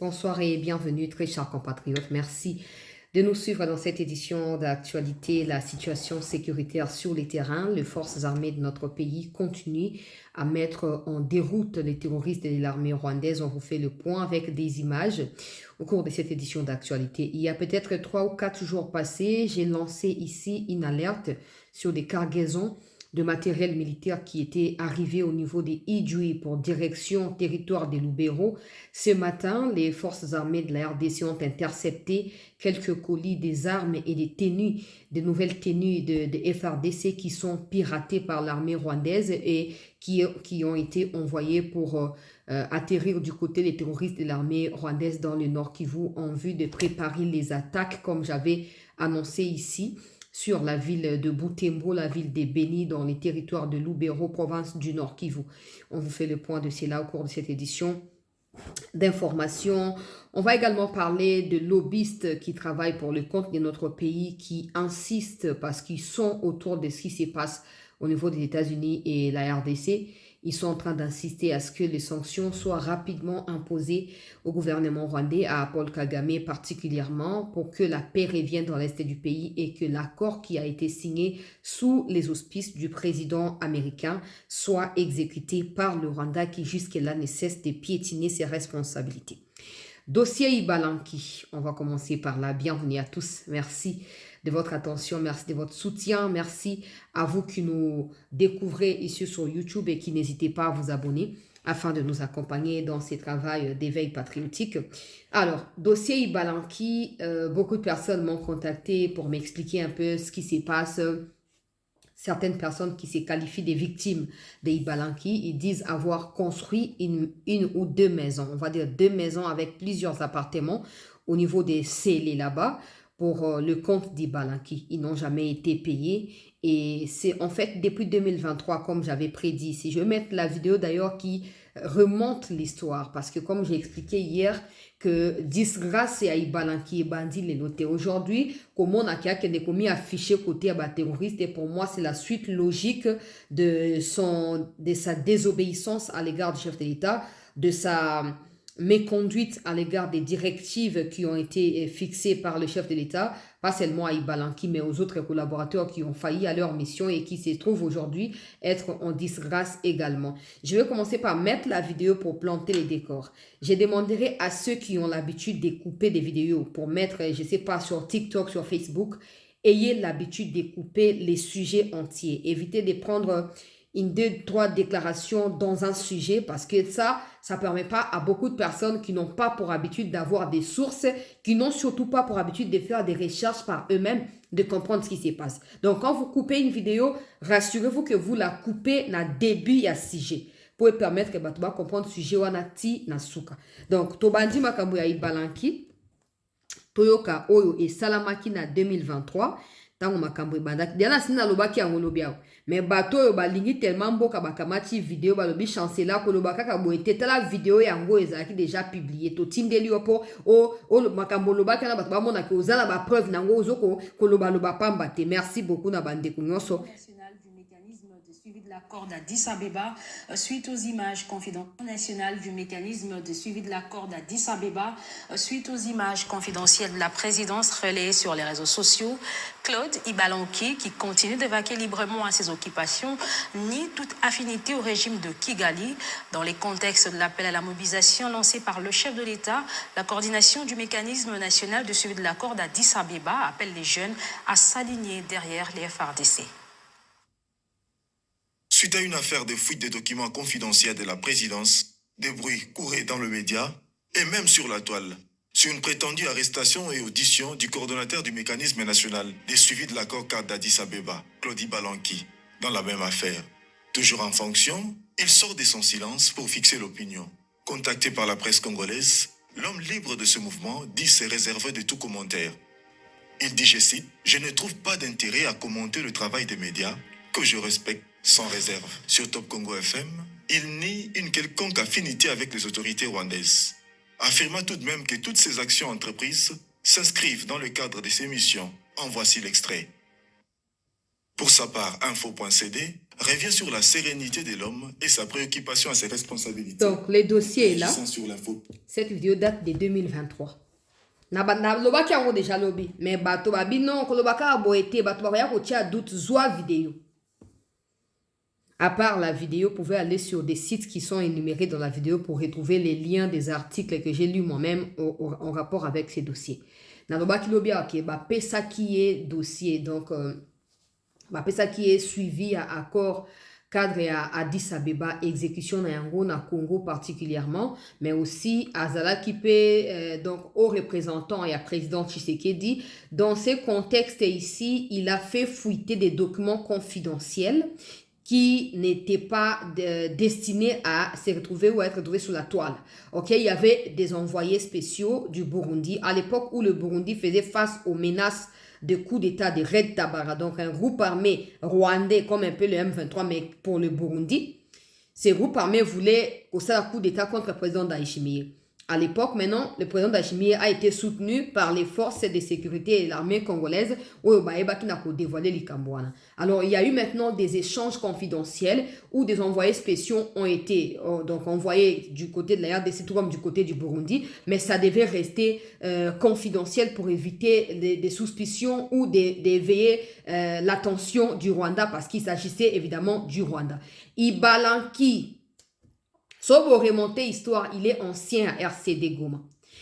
Bonsoir et bienvenue, très chers compatriotes. Merci de nous suivre dans cette édition d'actualité. La situation sécuritaire sur les terrains, les forces armées de notre pays continuent à mettre en déroute les terroristes de l'armée rwandaise. On vous fait le point avec des images au cours de cette édition d'actualité. Il y a peut-être 3 ou 4 jours passés, j'ai lancé ici une alerte sur des cargaisons de matériel militaire qui était arrivé au niveau des Idjouis pour direction territoire des Lubero. Ce matin, les forces armées de la RDC ont intercepté quelques colis des armes et des tenues, des nouvelles tenues de FRDC qui sont piratées par l'armée rwandaise et qui ont été envoyées pour atterrir du côté des terroristes de l'armée rwandaise dans le Nord Kivu en vue de préparer les attaques comme j'avais annoncé ici sur la ville de Butembo, la ville de Beni, dans les territoires de Lubero, province du Nord Kivu. On vous fait le point de cela au cours de cette édition d'informations. On va également parler de lobbyistes qui travaillent pour le compte de notre pays, qui insistent parce qu'ils sont autour de ce qui se passe au niveau des États-Unis et la RDC. Ils sont en train d'insister à ce que les sanctions soient rapidement imposées au gouvernement rwandais, à Paul Kagame particulièrement, pour que la paix revienne dans l'est du pays et que l'accord qui a été signé sous les auspices du président américain soit exécuté par le Rwanda qui jusque-là ne cesse de piétiner ses responsabilités. Dossier Ibalanki, on va commencer par là. Bienvenue à tous, merci de votre attention, merci de votre soutien, merci à vous qui nous découvrez ici sur YouTube et qui n'hésitez pas à vous abonner afin de nous accompagner dans ces travaux d'éveil patriotique. Alors, dossier Ibalanki, beaucoup de personnes m'ont contacté pour m'expliquer un peu ce qui se passe. Certaines personnes qui se qualifient des victimes de Ibalanki, ils disent avoir construit une ou deux maisons, on va dire 2 maisons avec plusieurs appartements au niveau des scellés là-bas pour le compte d'Ibalanki. Ils n'ont jamais été payés et c'est en fait depuis 2023 comme j'avais prédit. Si je vais mettre la vidéo d'ailleurs qui remonte l'histoire parce que comme j'ai expliqué hier que disgrâce à Ibalanki et bandit les notés aujourd'hui, comment on a commis affiché côté à terroriste et pour moi c'est la suite logique de sa désobéissance à l'égard du chef de l'État, de sa méconduite à l'égard des directives qui ont été fixées par le chef de l'État, pas seulement à Ibalanki, mais aux autres collaborateurs qui ont failli à leur mission et qui se trouvent aujourd'hui être en disgrâce également. Je vais commencer par mettre la vidéo pour planter les décors. Je demanderai à ceux qui ont l'habitude de couper des vidéos pour mettre, je ne sais pas, sur TikTok, sur Facebook, ayez l'habitude de couper les sujets entiers. Évitez de prendre une, deux, trois déclarations dans un sujet parce que ça ne permet pas à beaucoup de personnes qui n'ont pas pour habitude d'avoir des sources, qui n'ont surtout pas pour habitude de faire des recherches par eux-mêmes, de comprendre ce qui se passe. Donc, quand vous coupez une vidéo, rassurez-vous que vous la coupez dans début à sujet pour permettre que tu comprendre le sujet wanati na suka. Donc, tobandi makambo ya Ibalanki, toyoka oyo et salamaki na 2023, tango makambo ebandaki diana sina lobaki yango lobi awo mais bato oyo balingi tellement mboka bakamati video balobi chancela koloba kaka boye te tala video yango ezalaki déjà publié totindeli yo po o makambo lobaki na bato bamonaki ozala ba preuve nango ozoko koloba loba pamba te. Merci beaucoup na bandeko nyonso. Suivi de l'accord d'Addis Abeba suite aux images confidentielles du mécanisme de suivi de l'accord d'Addis Abeba suite aux images confidentielles de la présidence relayées sur les réseaux sociaux. Claude Ibalanki, qui continue de vaquer librement à ses occupations, nie toute affinité au régime de Kigali. Dans les contextes de l'appel à la mobilisation lancé par le chef de l'État, la coordination du mécanisme national de suivi de l'accord d'Addis Abeba appelle les jeunes à s'aligner derrière les FRDC. Suite à une affaire de fuite de documents confidentiels de la présidence, des bruits couraient dans le média et même sur la toile, sur une prétendue arrestation et audition du coordonnateur du mécanisme national de suivi de l'accord cadre d'Addis Abeba, Claude Ibalanki, dans la même affaire. Toujours en fonction, il sort de son silence pour fixer l'opinion. Contacté par la presse congolaise, l'homme libre de ce mouvement dit se réserver de tout commentaire. Il dit, je cite, « Je ne trouve pas d'intérêt à commenter le travail des médias que je respecte sans réserve. » Sur Top Congo FM, il nie une quelconque affinité avec les autorités rwandaises, affirmant tout de même que toutes ces actions entreprises s'inscrivent dans le cadre de ses missions. En voici l'extrait. Pour sa part, Info.cd revient sur la sérénité de l'homme et sa préoccupation à ses responsabilités. Donc, le dossier est là. Agissant sur l'info. Cette vidéo date de 2023. Na lobaki yango déjà lobi, mais bato babi non ko lobaka boete bato ba ko tia doute zoa vidéo. À part la vidéo, vous pouvez aller sur des sites qui sont énumérés dans la vidéo pour retrouver les liens des articles que j'ai lus moi-même en rapport avec ces dossiers. Na lobaki lobi ok, ba pesa qui est dossier, donc ba pesa qui est suivi à accord cadre à Addis Abeba, exécution na Congo particulièrement, mais aussi à Zala qui peut, donc aux représentants et à président Tshisekedi. Dans ce contexte ici, il a fait fuiter des documents confidentiels qui n'étaient pas destinés à se retrouver ou à être retrouvés sous la toile. Ok, il y avait des envoyés spéciaux du Burundi à l'époque où le Burundi faisait face aux menaces de coup d'État de Red Tabara, donc un groupe armé rwandais comme un peu le M23, mais pour le Burundi. Ces groupes armés voulaient aussi un coup d'État contre le président Ndayishimiye. À l'époque, maintenant, le président Ndayishimiye a été soutenu par les forces de sécurité et l'armée congolaise où qui n'a pas dévoilé les Cambouana. Alors, il y a eu maintenant des échanges confidentiels où des envoyés spéciaux ont été donc envoyés du côté de la RDC, tout comme du côté du Burundi, mais ça devait rester confidentiel pour éviter des suspicions ou d'éveiller l'attention du Rwanda parce qu'il s'agissait évidemment du Rwanda. Ibalanki, sauf pour remonter l'histoire, il est ancien à RCD Goma.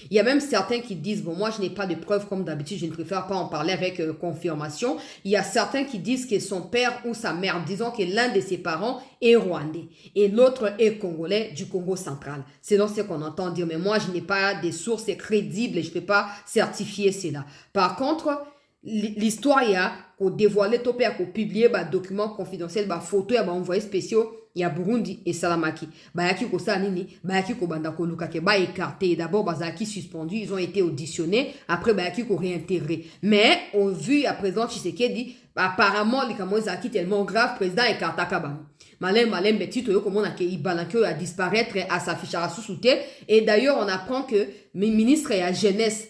Il y a même certains qui disent, bon, moi je n'ai pas de preuves comme d'habitude, je ne préfère pas en parler avec confirmation. Il y a certains qui disent que son père ou sa mère, disons que l'un de ses parents est rwandais et l'autre est congolais du Congo central. C'est donc ce qu'on entend dire, mais moi je n'ai pas des sources crédibles et je ne peux pas certifier cela. Par contre, l'histoire, il y a qu'on dévoilé, topé, qu'on publié, des documents confidentiels, des photos, des envoyés spéciaux. Il y a Burundi et Salamaki. Bayaki ko sanini, bayaki ko banda ko lukake, ba écarté. D'abord, bazaki suspendu, ils ont été auditionnés. Après, bayaki ko réintégré. Mais, au vu à présent, Tshisekedi, apparemment, les Kamoizaki tellement grave, président écarta kabam. Malin, petit, comment on a Ibalanke à disparaître, à s'afficher à sous-souter. Et d'ailleurs, on apprend que le ministre et la jeunesse,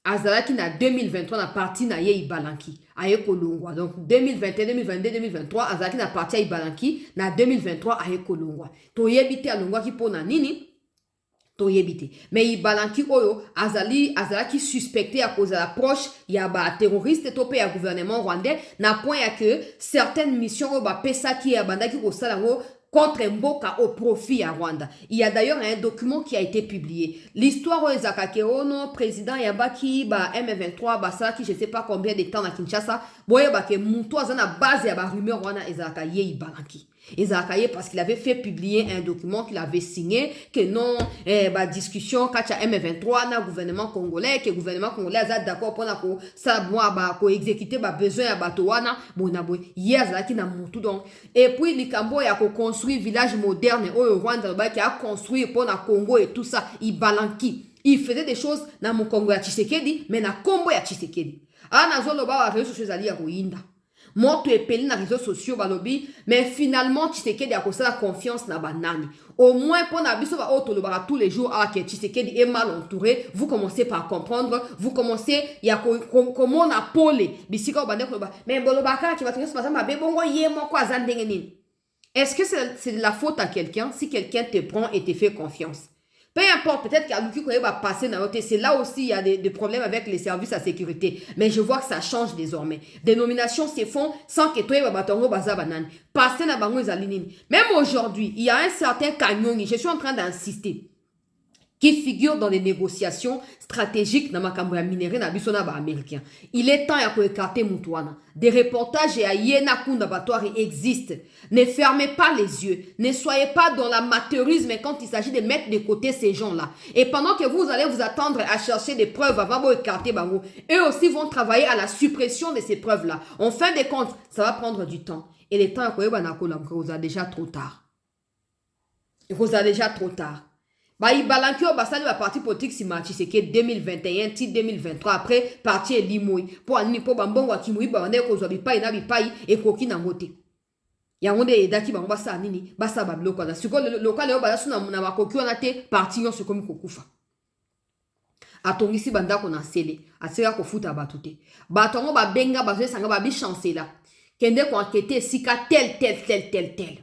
Azalaki na 2023 na parti na ye Ibalanki aye kolongwa. Donc 2021, 2022, 2023 Azalaki na parti ya Ibalanki na 2023 aye kolongwa. To yebite alongwa ki pona nini? To yebite. Mais Ibalanki oyo azalaki suspecté à cause de l'approche ya ba terroriste topé ya gouvernement rwandais na point ya que certaines missions ba pesa ki ya bandaki ko salango contre Mboka au profit à Rwanda. Il y a d'ailleurs un document qui a été publié. L'histoire où Ezakakeono, président Yabaki, M23, ça qui je sais pas combien de temps à Kinshasa, boye ba ke muto azana base ya ba rumeur wana Ezakaye Ibalanki. Ezakaye parce qu'il avait fait publier un document qu'il avait signé que non discussion kacha M23 na gouvernement congolais que gouvernement congolais a d'accord pour na ko ça moi ko exécuter besoin ya bato wana bona boy yazaki na mutu donc et puis likambo ya ko construire village moderne au Rwanda qui a construit pour na Congo et tout ça Ibalanki il faisait des choses na mon Congo ya Tshisekedi mais na Kombo ya Tshisekedi ana zolo ba réseaux sociaux ali ya koinda moto epeli na réseaux sociaux balobi mais finalement Tshisekedi a la confiance na banani au moins pour na biso ba otolobara tous les jours que Tshisekedi est mal entouré vous commencez par comprendre vous commencez ya comment on a polé bisika obande ko mais bolobaka ki batonyo sama be bongo ye moko azandenge nini. Est-ce que c'est de la faute à quelqu'un si quelqu'un te prend et te fait confiance? Peu importe, peut-être qu'il va passer dans l'autre. C'est là aussi, il y a des problèmes avec les services à sécurité. Mais je vois que ça change désormais. Des nominations se font sans que toi, passer dans bango zalinini. Même aujourd'hui, il y a un certain Kanyongi, je suis en train d'insister, qui figure dans les négociations stratégiques dans ma minerie na bisona ba américain. Il est temps à écarter Moutouana. Des reportages et à Yena Kunda Batoire existent. Ne fermez pas les yeux. Ne soyez pas dans l'amateurisme quand il s'agit de mettre de côté ces gens-là. Et pendant que vous allez vous attendre à chercher des preuves avant de écarter Bango, eux aussi vont travailler à la suppression de ces preuves-là. En fin de compte, ça va prendre du temps. Et le temps à vous a déjà trop tard. Vous a déjà trop tard. Ibalanki basali ba parti politique si Tshisekedi 2021 ti 2023 après parti Limoyi pour ani po bambongo akimui ba ndeko ko zo bipai na bipai e koki na ngote yango de edaki bango basa nini basa ba biloko na siko local yo bala suna na makoki wana te parti yo se komi kokufa atongisi bandako na sele aseka ko futa batu te batongo ba benga bazo sanga ba bi chancela kende ko enquêter sika tel.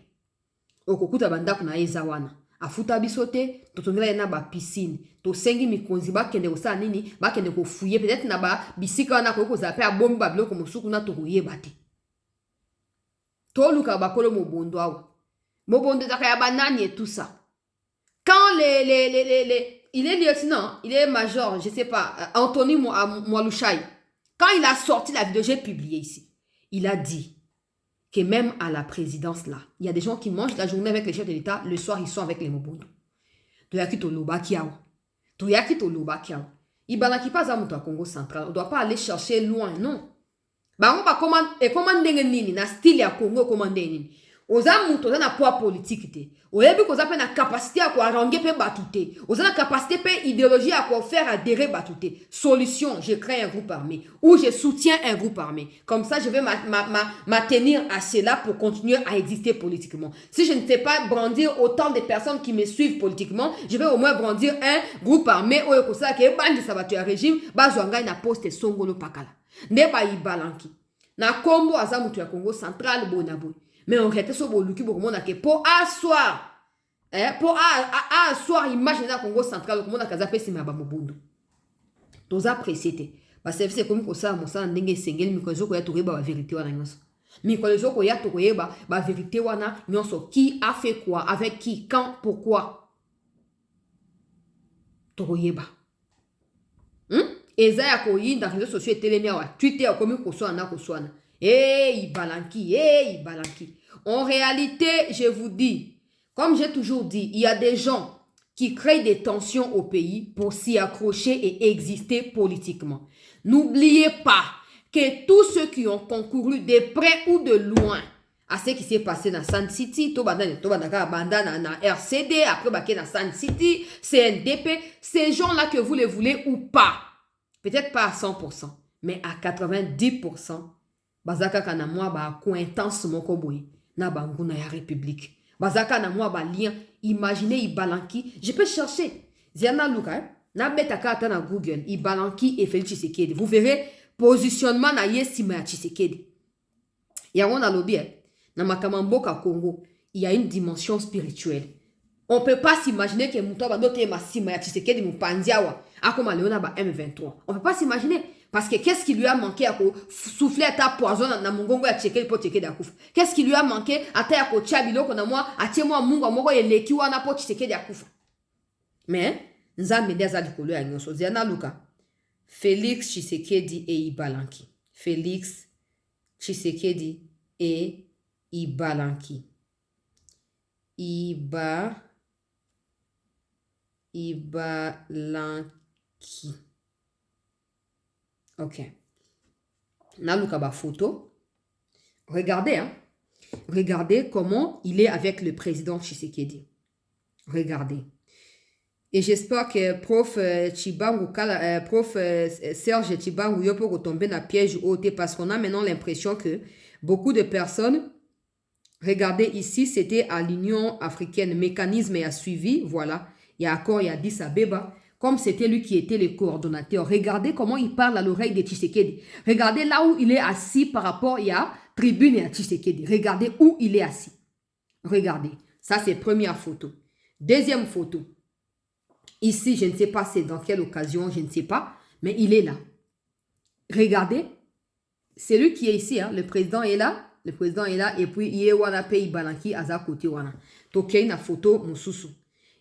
Okokuta bandako na ezawana. Afuta bisote, totongela na ba piscine. To sengi mikonzi ba kende kosa nini, ba kende ko fouiller peut-être na ba bisika wana ko zape a bomba biloko mosuku na to koyeba te. To luka bakolo mobondo awa. Mobondo zakaya banani et tout ça. Quand il est lieutenant, il est major, je sais pas, Anthony Mwalushai. Quand il a sorti la vidéo, j'ai publié ici. Il a dit que même à la présidence là, il y a des gens qui mangent la journée avec les chefs de l'État, le soir ils sont avec les Mobondo. Toyaki to loba kiao. Ibalaki pas à Mouta Congo central. On ne doit pas aller chercher loin, non. Bah on va commander nini na style ya Congo commander nini. Oza muto na poids politique te. Oyebi ko za pe na capacité à ko arranger pe batute. Oza na capacité pe idéologie à ko faire adhérer batute. Solution, je crée un groupe armé ou je soutiens un groupe armé. Comme ça je vais m'attenir à cela pour continuer à exister politiquement. Si je ne sais pas brandir autant de personnes qui me suivent politiquement, je vais au moins brandir un groupe armé ou ko ça ke bandi sabatu ya régime ba zwanga na poste songolo pakala. Ne ba ibalanki. Na kombo aza muto ya Congo central bonaboy. Mais on rete so boluki bo komona ke po assoir pour asseoir image na Congo central komona kaza pesi ma ba mobundo toza précité ba service comme ko ça mo ça ndenge sengeli mikozo ko ya to ba vérité wana nyonso mikozo ko ya to ba vérité wana nyonso qui a fait quoi avec qui quand pourquoi to yeba eza ya ko yinda réseaux sociaux etelemi wa Twitter comme ko so na ko so na ibalanki. En réalité, je vous dis, comme j'ai toujours dit, il y a des gens qui créent des tensions au pays pour s'y accrocher et exister politiquement. N'oubliez pas que tous ceux qui ont concouru de près ou de loin à ce qui s'est passé dans Sun City, na RCD, après dans Sun City, CNDP, ces gens-là que vous les voulez ou pas, peut-être pas à 100%, mais à 90%, bazaka kana mwa ba acquaintance moko boye na banguna ya république bazaka na mwa ba lien. Imaginez Ibalanki, je peux chercher Ziana Luka na betaka ata na Google Ibalanki et Félix Tshisekedi, vous verrez positionnement na yesima ya Tshisekedi ya wana lobby na makamamboka Congo. Il y a une dimension spirituelle. On peut pas s'imaginer que muto ba dote masima ya Tshisekedi mupandiawa akoma leona ba M23. On peut pas s'imaginer. Parce que qu'est-ce qui lui a manqué à souffler à ta poison dans mon gongo à checker pour checker d'akouf. Qu'est-ce qui lui a manqué à ta ko chabilo ko na moi à tie moi mungo moko eleki wana po checker d'akouf. Mais nzambe ndeza likolo ya nyonso ziana luka. Félix Tshisekedi et Ibalanki. Félix Tshisekedi et Ibalanki. Ibalanki. Ok. Naluka ba photo. Regardez, hein. Regardez comment il est avec le président Tshisekedi. Regardez. Et j'espère que prof Serge Chibangu yo peut tomber dans le piège OT parce qu'on a maintenant l'impression que beaucoup de personnes, regardez ici, c'était à l'Union africaine, mécanisme et a suivi, voilà. Il y a accord, il y a Addis Abeba. Comme c'était lui qui était le coordonnateur. Regardez comment il parle à l'oreille de Tshisekedi. Regardez là où il est assis par rapport à Tribune et à Tshisekedi. Regardez où il est assis. Regardez. Ça, c'est première photo. Deuxième photo. Ici, je ne sais pas c'est dans quelle occasion, je ne sais pas. Mais il est là. Regardez. C'est lui qui est ici. Hein. Le président est là. Le président est là. Et puis, il est wana pe Ibalanki à côté wana. Tokei na photo mususu.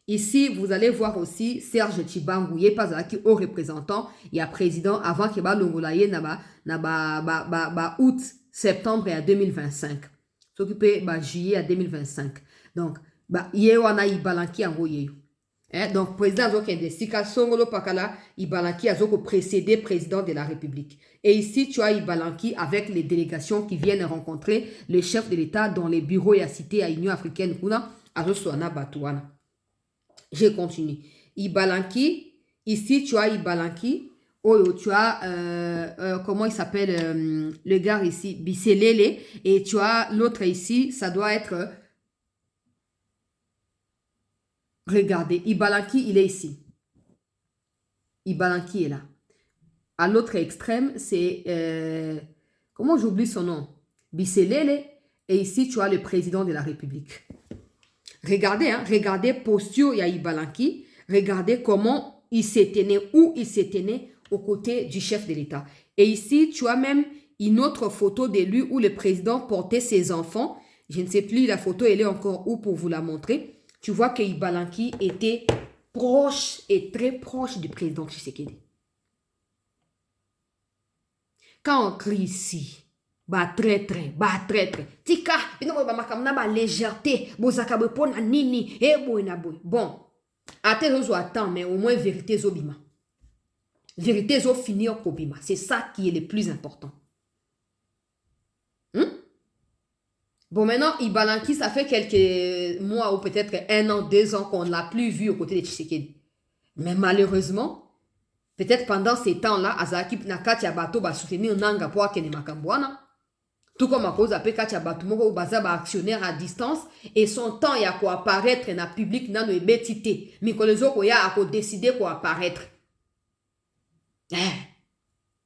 Ici, vous allez voir aussi Serge Chibangu, il pas au représentant, il y a président avant qu'il y ait l'ongolaye na août, septembre à 2025. S'occuper juillet à 2025. Donc, il y a Ibalanki en goye. Donc, président Zokende, Sika Songolo Pakala, Ibalanki a précédé président de la République. Et ici, tu as Ibalanki avec les délégations qui viennent rencontrer le chef de l'État dans les bureaux et à cité à l'Union africaine, Kuna, à Zosuana Batouana. Je continue. Ibalanki, ici tu as Ibalanki. Oh, tu as, comment il s'appelle, le gars ici, Bisselele. Et tu as l'autre ici, ça doit être, regardez, Ibalanki, il est ici. Ibalanki est là. À l'autre extrême, c'est, comment j'oublie son nom? Bisselele. Et ici, tu as le président de la République. Regardez, hein, regardez posture Yahi Balanki. Regardez comment il s'est tenu, où il s'est tenu aux côtés du chef de l'État. Et ici, tu as même une autre photo de lui où le président portait ses enfants. Je ne sais plus, la photo, elle est encore où pour vous la montrer. Tu vois que Balanki était proche et très proche du président Tshisekedi. Quand on crie ici, bah traître. Tika, ba légèreté, bozaka bopona nini, et bon, attends, mais au moins vérité zobima. Vérité zo finir kobima, c'est ça qui est le plus important. Bon, maintenant, Ibalanki, ça fait quelques mois ou peut-être 1 an, 2 ans qu'on ne l'a plus vu aux côtés de Tshisekedi. Mais malheureusement, peut-être pendant ces temps-là, Azaki Nakati Abato va soutenir Nanga pour Akene Makambouana. Tout comme à cause après Katia Batumoko Baza actionnaire à distance et son temps il y a quoi apparaître dans le public dans le bétité. Mais que les autres il y a décidé quoi apparaître.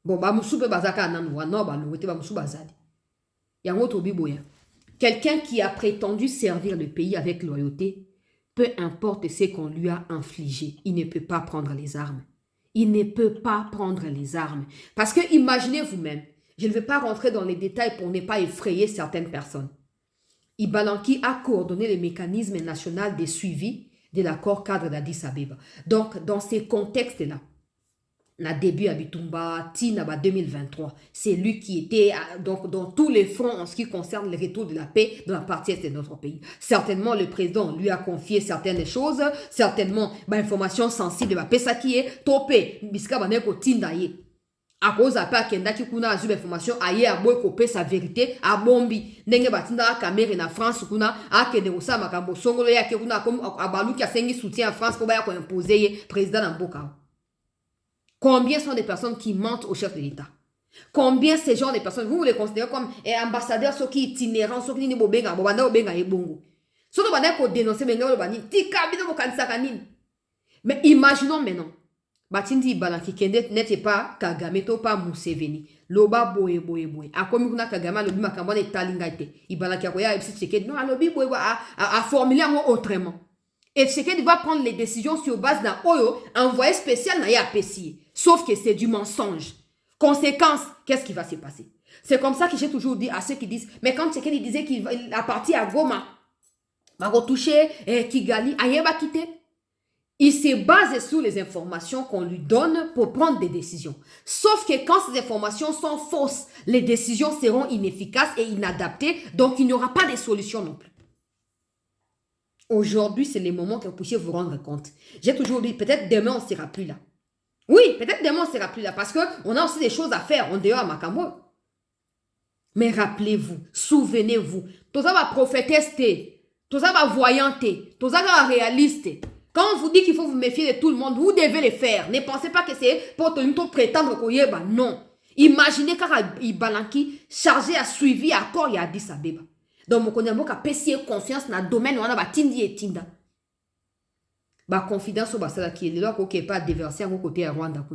Bon bah musupe bazaka nanwa non bah le ba musu bazadi. Il y a un autre biboya. Quelqu'un qui a prétendu servir le pays avec loyauté, peu importe ce qu'on lui a infligé, il ne peut pas prendre les armes. Il ne peut pas prendre les armes. Parce que imaginez vous-même, je ne vais pas rentrer dans les détails pour ne pas effrayer certaines personnes. Ibalanki a coordonné le mécanisme national de suivi de l'accord cadre d'Addis Abeba. Donc, dans ces contextes-là, la début à Bitumba, Tinaba 2023, c'est lui qui était donc, dans tous les fronts en ce qui concerne le retour de la paix dans la partie est de notre pays. Certainement, le président lui a confié certaines choses, certainement, informations sensibles, paix ça qui est topé, biska baneko tindaye. À cause de ça, Kenda qui kuna azu information aye a boy kopé sa vérité a bombi ndenge batinda caméra na France kuna a kende osa makambo songolo ya ke kuna comme abalu qui a sengi soutien en France pour ba ko imposer président na mboka. Combien sont des personnes qui mentent au chef de l'État? Combien ces gens de personnes vous les considérez comme ambassadeurs ceux qui itinérants ceux qui ni bobenga bobanda bobenga ebongo. Soto banda ko dénoncer benga lo bani tika bino ko kanisa kanini. Mais imaginons maintenant Batindi Ibalanki kende n'était pas Kagame to pas Museveni. Loba boye. Akomi kuna Kagame lobi makambo na talingate. Ibalanki akoya ebisi Tshisekedi non lobi boye a formuler autrement. Et Tshisekedi va prendre les décisions sur base d'un oyo envoyé spécial na ya PCI. Sauf que c'est du mensonge. Conséquence, qu'est-ce qui va se passer? C'est comme ça que j'ai toujours dit à ceux qui disent mais quand Tshisekedi disait qu'il a parti à Goma, va retoucher Kigali, ayeba quitter. Il se base sur les informations qu'on lui donne pour prendre des décisions. Sauf que quand ces informations sont fausses, les décisions seront inefficaces et inadaptées, donc il n'y aura pas de solution non plus. Aujourd'hui, c'est le moment que vous puissiez vous rendre compte. J'ai toujours dit, peut-être demain, on ne sera plus là. Oui, peut-être demain, on ne sera plus là parce qu'on a aussi des choses à faire en dehors à Makambo. Mais rappelez-vous, souvenez-vous, tout ça va prophétester, tout ça va voyanter, tout ça va réalister. Quand on vous dit qu'il faut vous méfier de tout le monde, vous devez le faire. Ne pensez pas que c'est pour prétendre qu'on y est. Non. Imaginez quand Ibalanki chargé à suivi à corps et à Addis Abeba. Donc, mon connaissance a payé confiance dans le domaine où on a tindi et tinda. Ba confidence au basala qui est là qu'on pas déverser à côté à Rwanda.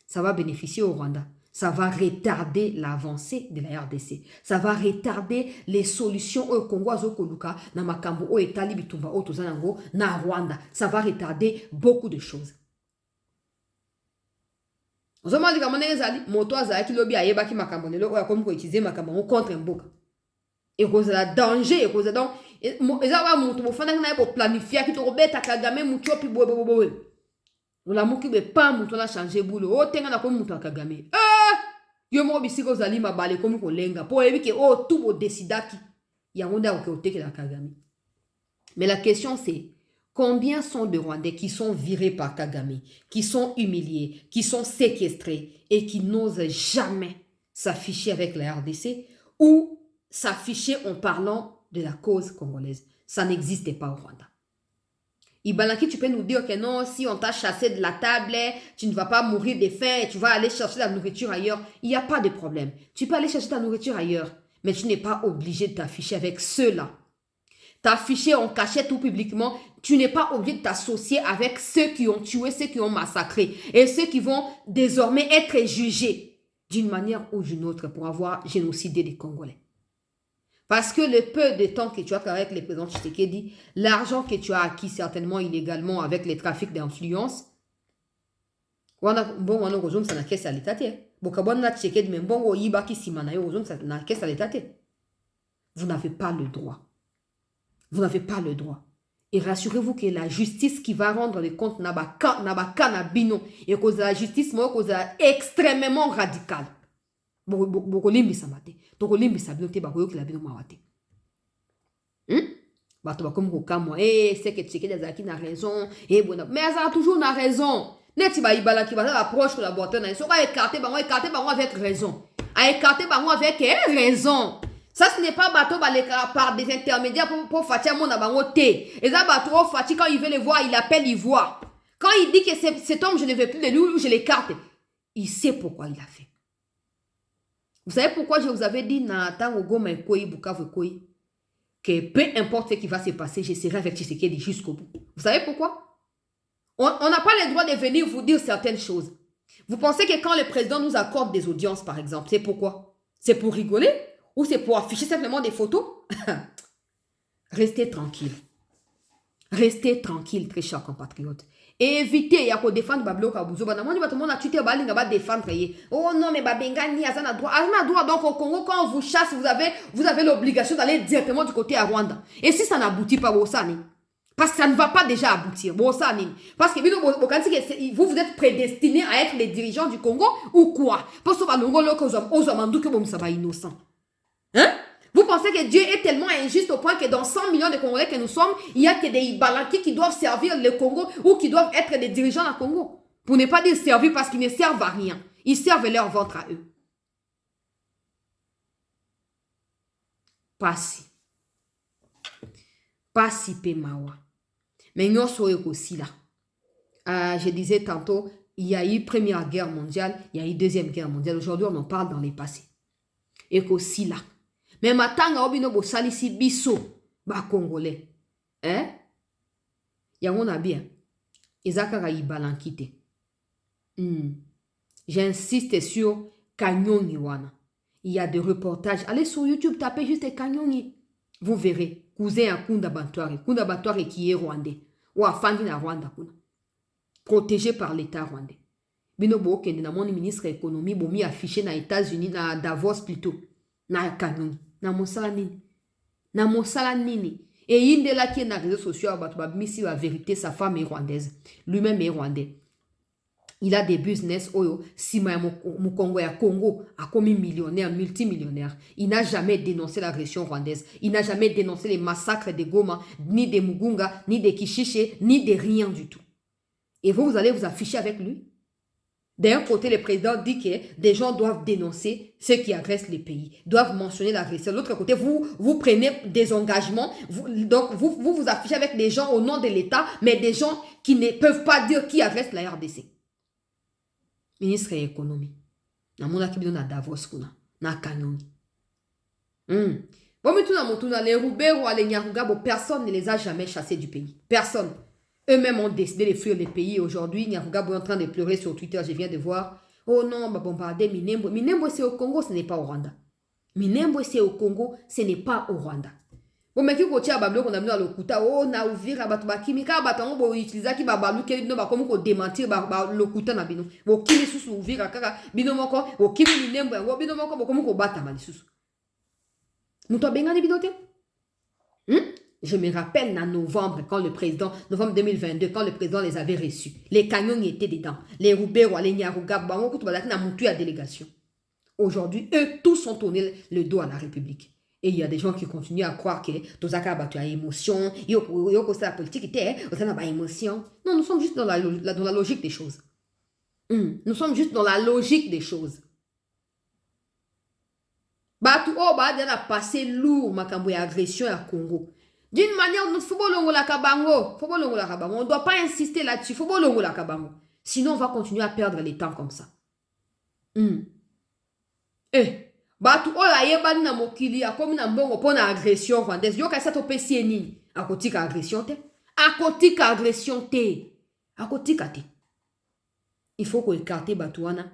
Ça va bénéficier au Rwanda. Ça va retarder l'avancée de la RDC. Ça va retarder les solutions au Congo, au Koluka, na Makambo, au Etali, Bitumba, au Tozanango, na Rwanda. Ça va retarder beaucoup de choses. Vous avez dit que moto azaki lobi ayeba ki Makambo ne lo comme ko utiliser Makambo contre Mboka. Et cause la danger et cause donc ezaba moto bo fana na ko planifier ki to beta Kagame mutu pi bobo. La muki be pas mutu na changer boulot. O tenga na ko mutu Kagame. Yo mo bisiko zali mabale comme ko lenga po ebi ke tout bo décidaki ya ngonda ko oteke la Kagame. Mais la question c'est combien sont de Rwandais qui sont virés par Kagame, qui sont humiliés, qui sont séquestrés et qui n'osent jamais s'afficher avec la RDC ou s'afficher en parlant de la cause congolaise. Ça n'existe pas au Rwanda. Ibalanki, tu peux nous dire que non, si on t'a chassé de la table, tu ne vas pas mourir de faim et tu vas aller chercher la nourriture ailleurs. Il n'y a pas de problème. Tu peux aller chercher ta nourriture ailleurs, mais tu n'es pas obligé de t'afficher avec ceux-là. T'afficher en cachette tout publiquement, tu n'es pas obligé de t'associer avec ceux qui ont tué, ceux qui ont massacré et ceux qui vont désormais être jugés d'une manière ou d'une autre pour avoir génocidé les Congolais. Parce que le peu de temps que tu as travaillé avec les présidents Tshisekedi, l'argent que tu as acquis certainement illégalement avec les trafics d'influence, bon, on a besoin de ça na caisse à l'état. Bon, quand on a Tshisekedi, mais bon, il y a qui s'y manaille, besoin de ça na caisse à l'état. Vous n'avez pas le droit. Vous n'avez pas le droit. Et rassurez-vous que la justice qui va rendre les comptes n'a pas bino et que la justice est extrêmement radicale. Boko limbi samate. Toko limbi sabino te bako yoki la bino mawate. Bato bakomi kokamwa. C'est que Tshisekedi azaki na raison. Mais ça a toujours na raison. Neti ba ibala ki ba approche collaborateur na so ba écarter bango avec raison. A écarter bango avec raison. Ça, ce n'est pas bateau par des intermédiaires pour faire mon abango té. Et ça, bateau, Fati, quand il veut le voir, il appelle, il voit. Quand il dit que cet homme, je ne veux plus de lui, je l'écarte. Il sait pourquoi il a fait. Vous savez pourquoi je vous avais dit, que peu importe ce qui va se passer, je serai avec Tshisekedi jusqu'au bout. Vous savez pourquoi? On n'a pas le droit de venir vous dire certaines choses. Vous pensez que quand le président nous accorde des audiences, par exemple, c'est pourquoi? C'est pour rigoler? Ou c'est pour afficher simplement des photos? Restez tranquille. Restez tranquille, très chers compatriotes. Et évitez, il y a qu'à défendre Bablo Kabouzo. Tout le monde a tué, il va défendre. Oh non, mais Babengani, Azana droit. Azana droit, donc au Congo, quand on vous chasse, vous avez l'obligation d'aller directement du côté à Rwanda. Et si ça n'aboutit pas, parce que ça ne va pas déjà aboutir. Parce que vous êtes prédestinés à être les dirigeants du Congo ou quoi? Parce que vous êtes innocent. Hein? Vous pensez que Dieu est tellement injuste au point que dans 100 millions de Congolais que nous sommes, il n'y a que des Ibalanki qui doivent servir le Congo ou qui doivent être des dirigeants du Congo? Pour ne pas dire servir parce qu'ils ne servent à rien. Ils servent leur ventre à eux. Pas si Pemawa. Mais nous sommes aussi là. Je disais tantôt, il y a eu Première Guerre mondiale, il y a eu Deuxième Guerre mondiale. Aujourd'hui, on en parle dans les passés. Et qu'aussi là. Mais maintenant, on a salisi biso, ba Congolais. Hein? Yangon a bien. Ezakara ibalankite. J'insiste sur Kanyongi wana. Il y a des reportages. Allez sur YouTube, tapez juste Kanyongi. Vous verrez. Cousin à Kunda Bantoire. Kunda Bantoire qui est rwandais. Ou à Fandi na Rwanda. Protégé par l'État rwandais. Bino bo kende na mon ministre économie bomi affiché na États-Unis na Davos plutôt. Na Kanyongi. Na mosala nini. Et il y a qui est dans les réseaux sociaux, si la vérité, sa femme est rwandaise. Lui-même est rwandais. Il a des business, si mon Congo est Congo, a commis millionnaire, multimillionnaire. Il n'a jamais dénoncé l'agression rwandaise. Il n'a jamais dénoncé les massacres de Goma, ni de Mugunga, ni de Kishiche, ni de rien du tout. Et vous allez vous afficher avec lui? D'un côté, le président dit que des gens doivent dénoncer ceux qui agressent les pays, doivent mentionner l'agresseur. De l'autre côté, vous prenez des engagements, vous affichez avec des gens au nom de l'État, mais des gens qui ne peuvent pas dire qui agresse la RDC. Ministre de l'économie. Na mona ki na Davos kuna, na Kanyongi. Bon, mais tout les Roubaix ou les Nyaruga, personne ne les a jamais chassés du pays. Personne. Eux-mêmes ont décidé de fuir le pays. Aujourd'hui, Nyaruga est en train de pleurer sur Twitter. Je viens de voir. Oh non, on va bombarder Minembwe. Minembwe, c'est au Congo, ce n'est pas au Rwanda. Minembwe, c'est au Congo, ce n'est pas au Rwanda. Bon, mais qui a bablo qu'on a mis dans le Kuta, oh, na ouvrir batba kimika batango bo utiliser qui bablu qui no ba comme ko démentir le Kuta na bino. Bo kimi susu ouvrir kaka bino moko, bo kimi Minembwe, bo bino moko bo comme ko bata mali susu. Muto benga de binote? Je me rappelle en novembre, novembre 2022, quand le président les avait reçus. Les camions étaient dedans. Les Roubaix, les Nyaruga, Bango, tout le monde a délégation. Aujourd'hui, eux tous ont tourné le dos à la République. Et il y a des gens qui continuent à croire que Tozaka a battu à émotion, Yoko c'est la politique, on n'a pas émotion. Non, nous sommes juste dans la logique des choses. Nous sommes juste dans la logique des choses. Batu Oba a passé lourd makambo et agression à Congo. D'une manière, nous faut on ne doit pas insister là-dessus. Sinon, on va continuer à perdre les temps comme ça. Batu ola yeba na mokili akomi na mbongo pona agression rwandaise. Yo ka sa to pesi nini? Akotika agression te. Akotika agression te. Akotika te. Il faut qu'on écarte Batouana.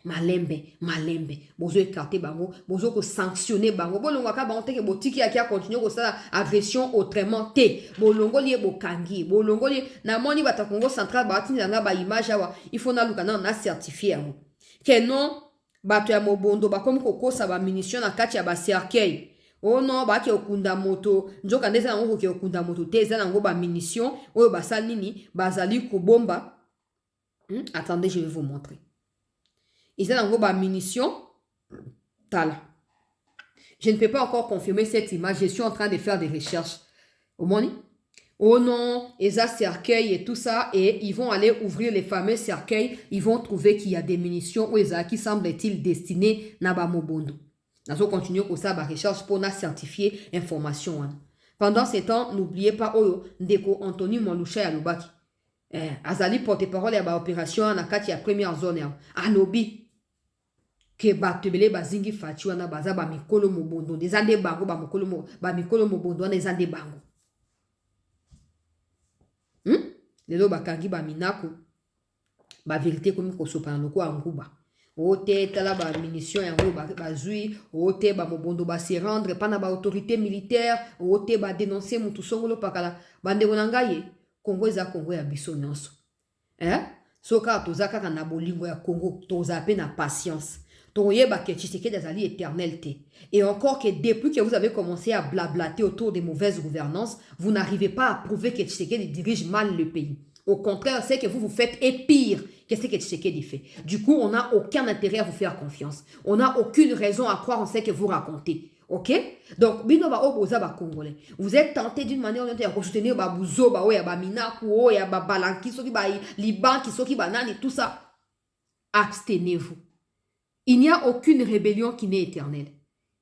malembe bozo écarter bango bozo ko sanctionner bango bolongo ka bango te ke botiki ya continuer ko sala agression autrement te bolongo lié bokangi bolongo lié na moni bata Congo central ba tinza nga ba image awa il faut na luka na certifié yango ke non bato ya mobondo ba komi ko kosa ba munition na kati ya ba cercueil oh non ba ke okunda moto njoka ndeza nango ke okunda moto te za nango ba munition oyo basali nini bazali ko bomba. Attendez, je vais vous montrer. Ils ont un munitions. Tala. Je ne peux pas encore confirmer cette image. Je suis en train de faire des recherches. Au moins, oh non, ils ont cercueil et tout ça. Et ils vont aller ouvrir les fameux cercueils. Ils vont trouver qu'il y a des munitions qui semble-t-il destinées à Mobondo. Nous allons continuer comme ça, la recherche pour certifier l'information. Pendant ce temps, n'oubliez pas, Ndeko Anthony Mwalusha Yalubaki. Azali porte-parole ya ba opération na kati ya première zone ya alobi ke batebele bazingi fachi wana baza ba mikolo mobondo ndezande bango ba mikolo mobondo wana ezande bango lelo bakangi ba minako ba vérité komi kosopa na loko anguba ote tala ba munition yango bazui ote ba mobondo ba se rendre pa na ba autorité militaire ote ba dénoncer mutu songolo pakala bandeko na ngai Congo eza Congo ya biso nyonso. Soka toza kaka na bolingo ya Congo, toza pe na patience. Toyeba ke Tshisekedi azali éternel te. Et encore que depuis que vous avez commencé à blablater autour des mauvaises gouvernances, vous n'arrivez pas à prouver que Tshisekedi dirige mal le pays. Au contraire, c'est que vous faites et pire que ce que Tshisekedi fait. Du coup, on n'a aucun intérêt à vous faire confiance. On n'a aucune raison à croire en ce que vous racontez. Ok? Donc, Congolais. Vous êtes tenté d'une manière ou d'une autre de soutenir Babouzo, Minakou, Balanki, Liban, Banani, tout ça. Abstenez-vous. Il n'y a aucune rébellion qui n'est éternelle.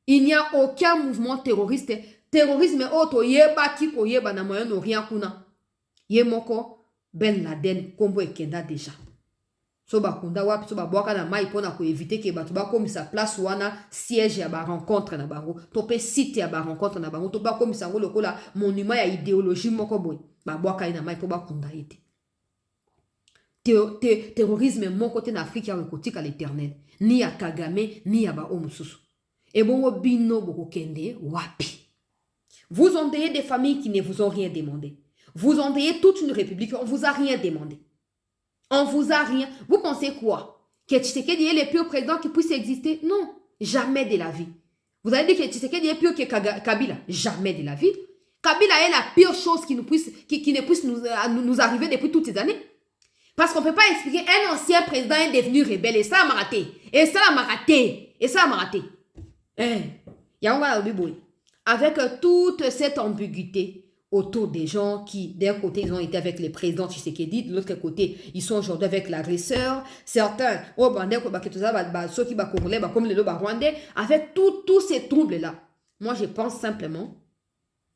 Il n'y a aucun mouvement terroriste. Terrorisme auto, yeba kiko yeba na moyen orient kuna. Yemoko, Ben Laden, Kombo et Kenda déjà. So bakunda wapi so babwaka na mai pona ko éviter que batu ba komisa place wana siège ya ba rencontre na bango to pe site ya ba rencontre na bango to ba komisa ngo lokola monument ya idéologie moko boy babwaka na mai po bakunda ete terrorisme moko te na Afrique ya kotika l'éternel ni ya Kagame ni ya ba omususu et bongo bino boko kende wapi. Vous ondayez des familles qui ne vous ont rien demandé. Vous ondayez toute une république, on vous a rien demandé. On vous a rien. Vous pensez quoi? Que Tshisekedi est le pire président qui puisse exister? Non, jamais de la vie. Vous avez dit que Tshisekedi est pire que Kabila? Jamais de la vie. Kabila est la pire chose qui ne puisse nous arriver depuis toutes ces années. Parce qu'on ne peut pas expliquer un ancien président est devenu rebelle et ça a raté. Et ça a raté. Et ça a raté. Avec toute cette ambiguïté autour des gens qui, d'un côté, ils ont été avec les présidents Tshisekedi, de l'autre côté, ils sont aujourd'hui avec l'agresseur. Certains, avec tous ces troubles-là. Moi, je pense simplement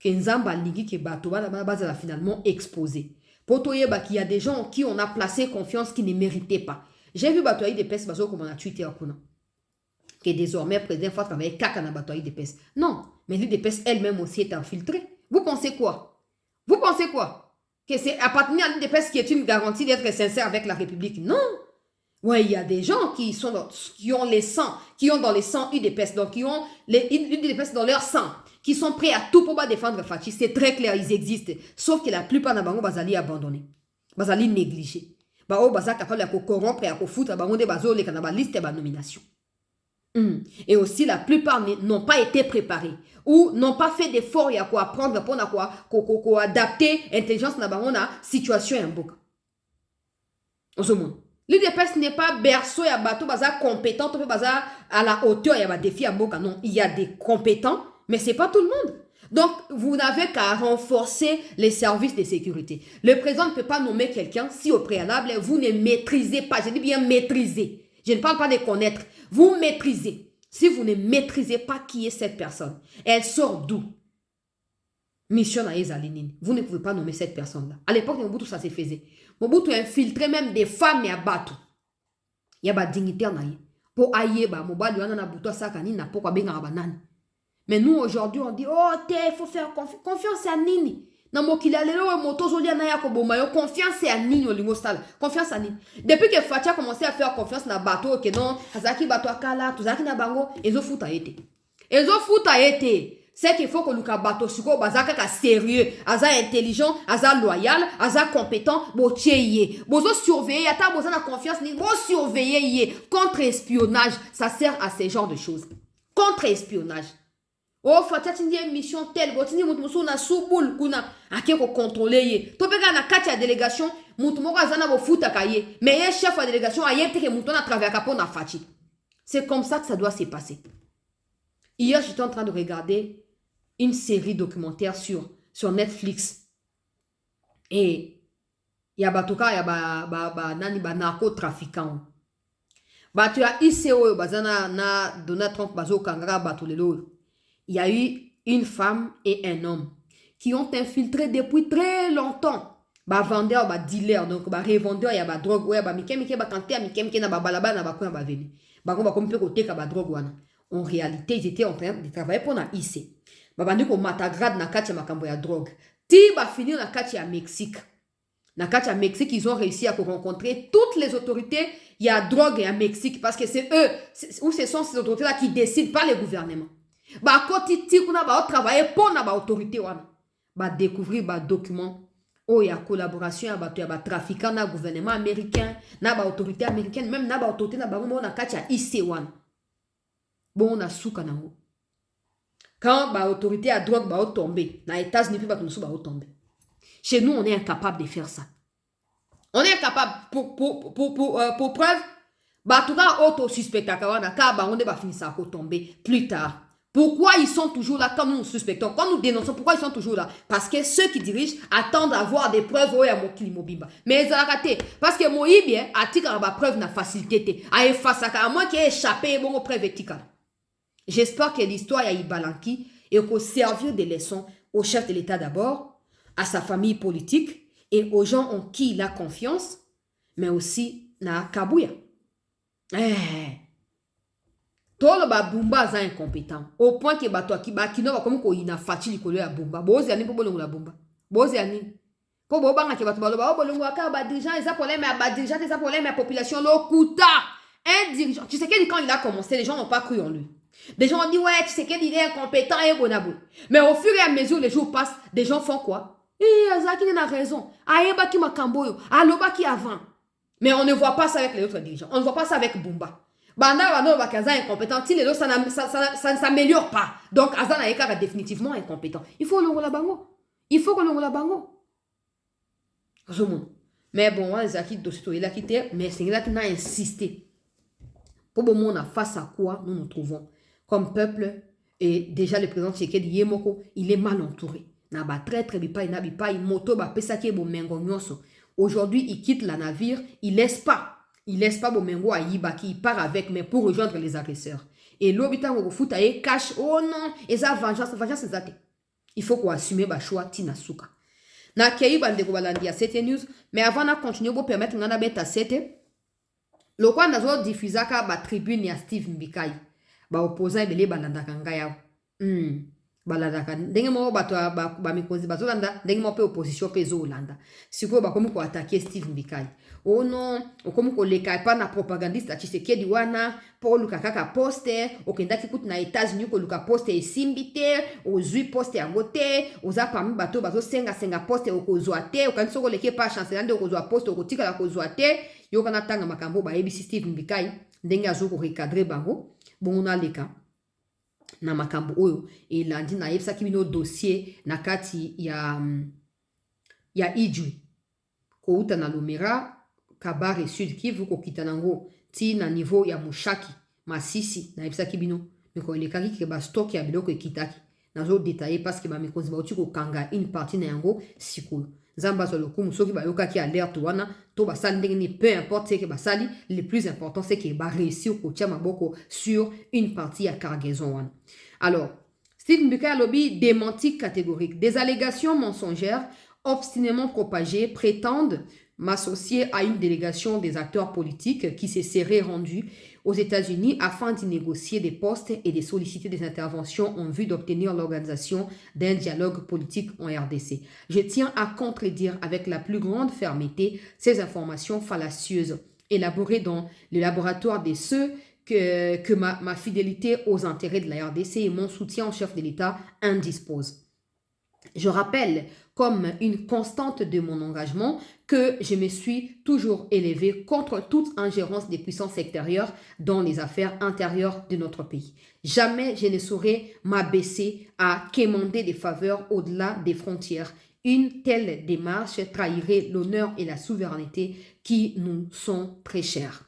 que Nzamba Ligi qui a finalement exposé. Pour qu'il y a des gens en qui on a placé confiance qui ne méritaient pas. J'ai vu Batoyi de Pes, comme on a tweeté à Kuna. Que désormais, le président faut travailler caca dans Batoyi de Pes. Non, mais l'île de Pes elle-même aussi est infiltrée. Vous pensez quoi? Vous pensez quoi? Que c'est appartenir à l'île de Pes qui est une garantie d'être sincère avec la République? Non. Ouais, il y a des gens qui ont les sangs, qui ont dans les sangs UDPS, donc qui ont l'UDPS dans leur sang, qui sont prêts à tout pour défendre Fachi. C'est très clair, ils existent. Sauf que la plupart de bango bazali abandonné, bazali négligé. Bao bazali capable de corrompre et de foutre bango de bazo les canaba liste de nomination. Et aussi, la plupart n'ont pas été préparés ou n'ont pas fait d'efforts à quoi apprendre pour adapter l'intelligence dans la situation en boka. L'UDPS n'est pas berceau à bateau baza compétent, baza à la hauteur et à défi à boka. Non, il y a des compétents, mais c'est pas tout le monde. Donc, vous n'avez qu'à renforcer les services de sécurité. Le président ne peut pas nommer quelqu'un si au préalable, vous ne maîtrisez pas. Je dis bien maîtriser. Je ne parle pas de connaître. Vous maîtrisez. Si vous ne maîtrisez pas qui est cette personne, elle sort d'où? Mission à Ezalinine. Vous ne pouvez pas nommer cette personne-là. À l'époque de Mobutu, ça se faisait. Mobutu infiltrait même des femmes et à Batu. Il y a des dignitaires. Pour Ayeba, Mobali, Anana Bouto, Sakani, Napo, Benga, Banane. Mais nous, aujourd'hui, on dit, oh, il faut faire confiance à Nini. na mokili alelo moto zolia na yako bomayo confiance à nini olingo sala confiance à nini depuis que Fati a commencé à faire confiance na bateau que non azaki bateau akala tuzaki na bango ezofuta ete c'est qu'il faut que luka bateau siko bazaka ka sérieux aza intelligent aza loyal aza compétent bo tieye bozo surveiller ata boza na confiance ni bo surveiller ye contre espionnage ça sert à ce genre de choses contre espionnage. Oh, Fati une mission telle, botini mutu na subul kuna ake ko contrôler ye. To peka na kati ya délégation, mutu moko azana bo futa kaye, mais ye chef de délégation aye teke mutu na travailler kapo na Fati. C'est comme ça que ça doit se passer. Hier, j'étais en train de regarder une série documentaire sur Netflix. Et il y a batuka ya nani ba narcotrafiquant. Batu ya ICO bazana na Donald Trump bazo kangara batu lelo. Il y a eu une femme et un homme qui ont infiltré depuis très longtemps. Ba vendeur, ba dealer, donc ba revendeur, il y a ba drogue, ouais, ba mike ba kanté, mike na ba balaba na ba kwa ba veni. Ba ko ba kompe kote ka ba drogue wana. En réalité, ils étaient en train de travailler pour na IC. Ba bandi ko matagrade na kati ya makambo ya drogue. Ti ba finir na kati ya Mexique. Na kati ya Mexique, ils ont réussi à rencontrer toutes les autorités. Il y a drogue et à Mexique parce que c'est eux, ou ce sont ces autorités-là qui décident, pas les gouvernements. Ba koti ti kuna ba travailler pour na ba autorité wana. Ba découvrir ba document. Oh, il y a collaboration ya ba trafiquant na gouvernement américain, na ba autorité américaine, même na ba autorité na ba mo na kati ya IC wana. Bon na suka na ho. Quand ba autorité à drogue ba tomber, na États-Unis puis ba tonusu ba tomber. Chez nous, on est incapable de faire ça. On est incapable pour preuve. Bah, tout cas, auto-suspect, on va finir ça tomber plus tard. Pourquoi ils sont toujours là quand nous suspectons, quand nous dénonçons, pourquoi ils sont toujours là? Parce que ceux qui dirigent attendent d'avoir des preuves. Mais ils ont raté. Parce que Moïbi a tiré la preuve na facilité. A effacé à moins qu'il ait échappé bon preuve éthique. J'espère que l'histoire a balanki et qu'au servir des leçons au chef de l'État d'abord, à sa famille politique et aux gens en qui il a confiance, mais aussi na Kabuya. Tout le babumba est incompétent. Au point que bato qui no comme ko ina fatili ko ya bumba. Bozi ani po bolongo la bumba. Bozi ani. Po bobanga ke bato baloba bolongo aka ba dirigeant, ils a problème à ba dirigeant, ils a problème à population lokuta. Un dirigeant, tu sais que quand il a commencé, les gens n'ont pas cru en lui. Des gens ont dit ouais, tu sais qu'il est incompétent et bonabou. Mais au fur et à mesure les jours passent, des gens font quoi? Azaki n'a raison. Aeba ki makamboyo, aloba ki avant. Mais on ne voit pas ça avec les autres dirigeants. On ne voit pas ça avec Bumba. Banda wano bakaza incompétent, si les autres ça ne s'améliore pas. Donc Azana Eka définitivement incompétent. Il faut l'ongo la bango. Il faut que l'ongo la bango. Mais bon, les acquis dossier il a quitté, mais c'est là qu'il a insisté. Pour le moment, face à quoi nous nous trouvons comme peuple, et déjà le président Tshisekedi Yemoko, il est mal entouré. Naba très bipa, moto ba pesake bo mengo nyonso. Aujourd'hui, il quitte la navire, il laisse pas bo mengo a Yibaki, il part avec, mais pour rejoindre les agresseurs. Et l'obita ngo futa e cache, oh non, et ça vengeance zate. Il faut qu'on assume ba choix tina suka. Na kei bande ko balandi a 7 news, mais avant na continuer pour permettre ngana beta 7. Le quoi nazo diffusaka ba tribune ya Steve Mbikai. Ba opposant ebele balandaka ngaya. Balandaka ndenge mo bato ba mikozi bazolanda ndenge mo pe opposition pe zolanda. Siko ba komi ko attaquer Steve Mbikai. Oh non, okomi ko leka pa na propagandiste Tshisekedi wana pour lukaka poster, okendaki kut na États-Unis ko luka poster esimbite, ozui poster yangote, oza parmi bato bazo senga poster okozwa te, okanso ko leke pa chancelier nde okozwa poster okotika la kozwa te. Yo kana tanga makambo ba ABC Steve Mbikai ndenge azoko recadrer bango bon na leka na makambo oyo et landi na yebsa kibino dossier na kati ya Ijwi ko uta na Lomera Kabare Sud Kivu ko kitanango ti na niveau ya Mushaki Masisi na yebsa kibino miko leka ki ba stock ya biloko ekitaki nazo détailler parce que ba mikozi ba uti ko kanga une partie na yango sikolo Zamba sur le coup, ceux qui va yoka qui alerte wana, to ba sali peu importe ce que ba sali, le plus important c'est qu'il va réussir au tia maboko sur une partie à cargaison wana. Alors, Steve Mbikai lobby démenti catégorique. Des allégations mensongères obstinément propagées prétendent m'associer à une délégation des acteurs politiques qui se serait rendue aux États-Unis afin d'y négocier des postes et de solliciter des interventions en vue d'obtenir l'organisation d'un dialogue politique en RDC. Je tiens à contredire avec la plus grande fermeté ces informations fallacieuses élaborées dans le laboratoire de ceux que ma fidélité aux intérêts de la RDC et mon soutien au chef de l'État indisposent. Je rappelle, comme une constante de mon engagement, que je me suis toujours élevé contre toute ingérence des puissances extérieures dans les affaires intérieures de notre pays. Jamais je ne saurais m'abaisser à quémander des faveurs au-delà des frontières. Une telle démarche trahirait l'honneur et la souveraineté qui nous sont très chers.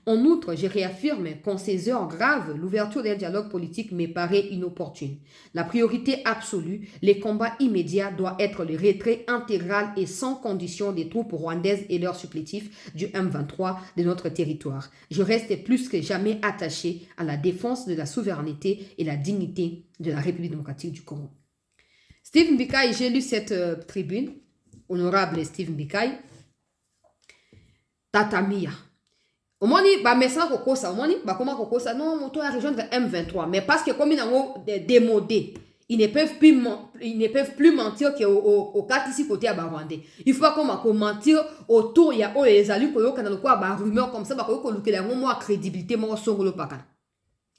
En outre, je réaffirme qu'en ces heures graves, l'ouverture d'un dialogue politique me paraît inopportune. La priorité absolue, les combats immédiats doit être le retrait intégral et sans condition des troupes rwandaises et leurs supplétifs du M23 de notre territoire. Je reste plus que jamais attaché à la défense de la souveraineté et la dignité de la République démocratique du Congo. Steve Mbikaï, j'ai lu cette tribune. Honorable Steve Mbikaï. Tatamia. Au moins, message au ça, au moins, comment ça, non, on doit rejoindre M23. Mais parce que comme ils ont démodé, ils ne peuvent plus mentir qu'au cas ici côté à Rwandais. Il faut qu'on mentir autour, il y a les alus qui ont des rumeurs comme ça, parce que la moins crédibilité, moi, son le pacan.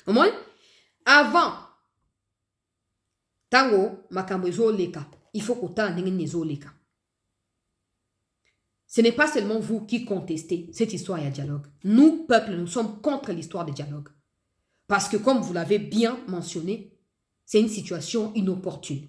Au moins, avant, tango, makambo leka, il faut qu'on t'en ait leka. Ce n'est pas seulement vous qui contestez cette histoire et le dialogue. Nous, peuple, nous sommes contre l'histoire du dialogue. Parce que, comme vous l'avez bien mentionné, c'est une situation inopportune.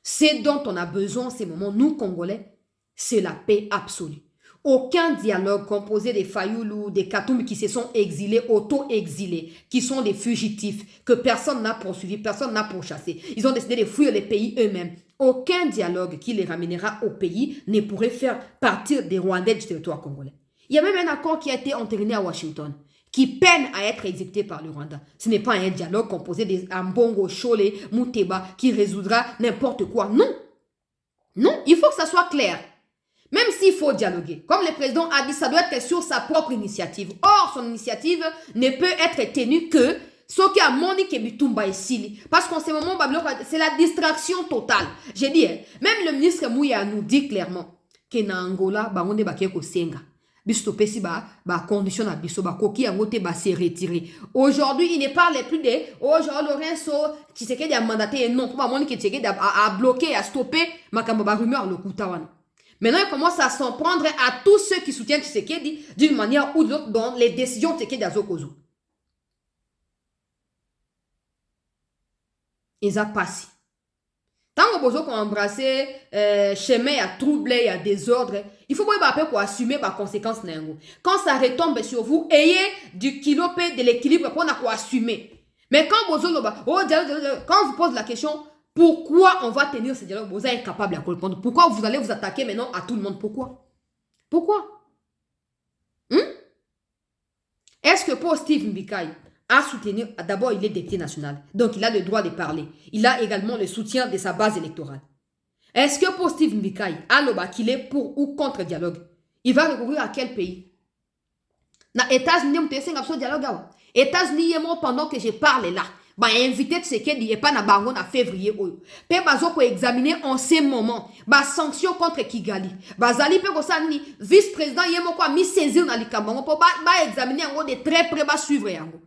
Ce dont on a besoin en ces moments, nous, Congolais, c'est la paix absolue. Aucun dialogue composé des Fayoulou, des Katoum qui se sont exilés, auto-exilés, qui sont des fugitifs, que personne n'a poursuivi, personne n'a pourchassé. Ils ont décidé de fuir les pays eux-mêmes. Aucun dialogue qui les ramènera au pays ne pourrait faire partir des Rwandais du territoire congolais. Il y a même un accord qui a été entériné à Washington, qui peine à être exécuté par le Rwanda. Ce n'est pas un dialogue composé des Ambongo, Chole, Mouteba, qui résoudra n'importe quoi. Non. Non, il faut que ça soit clair. Même s'il faut dialoguer, comme le président a dit, ça doit être sur sa propre initiative. Or, son initiative ne peut être tenue que ce qui a Monique Bitumba ici. Parce qu'en ce moment, c'est la distraction totale. J'ai dit, même le ministre Mouya nous dit clairement que na Angola, on est baké ko senga. Bisto pesi ba condition na biso ba koki angote ba se retirer. Aujourd'hui, il ne parle plus de Jean Lorenzo Tshisekedi a mandaté non pour Monique Tshisekedi a bloqué, a stoppé makambo ba rumeur le Koutawana. Maintenant, il commence à s'en prendre à tous ceux qui soutiennent Tshisekedi d'une manière ou de l'autre dans les décisions de Tshisekedi à Zokozo. Ils ont passé. Tant que vous avez embrassé chemin, il y a trouble, il y a désordre, il faut assumer les conséquences. Quand ça retombe sur vous, ayez du kilopé de l'équilibre pour assumer. Mais quand vous posez la question, pourquoi on va tenir ce dialogue, vous êtes incapable de répondre. Pourquoi vous allez vous attaquer maintenant à tout le monde? Pourquoi? Est-ce que pour Steve Mbikaï à soutenir, d'abord il est député national, donc il a le droit de parler. Il a également le soutien de sa base électorale. Est-ce que pour Steve Mbikaï, qu'il est pour ou contre le dialogue, il va recourir à quel pays? Na États-Unis, on peut faire un dialogue. États-Unis, pendant que je parle là, invité Tshisekedi et pas na bango na février oyo. Pe bazo ko examiner en ce moment sanction contre Kigali. Bazali pe ko sani vice-président yemo ko mi saisir na likambango po examiner yango de très près suivre yango.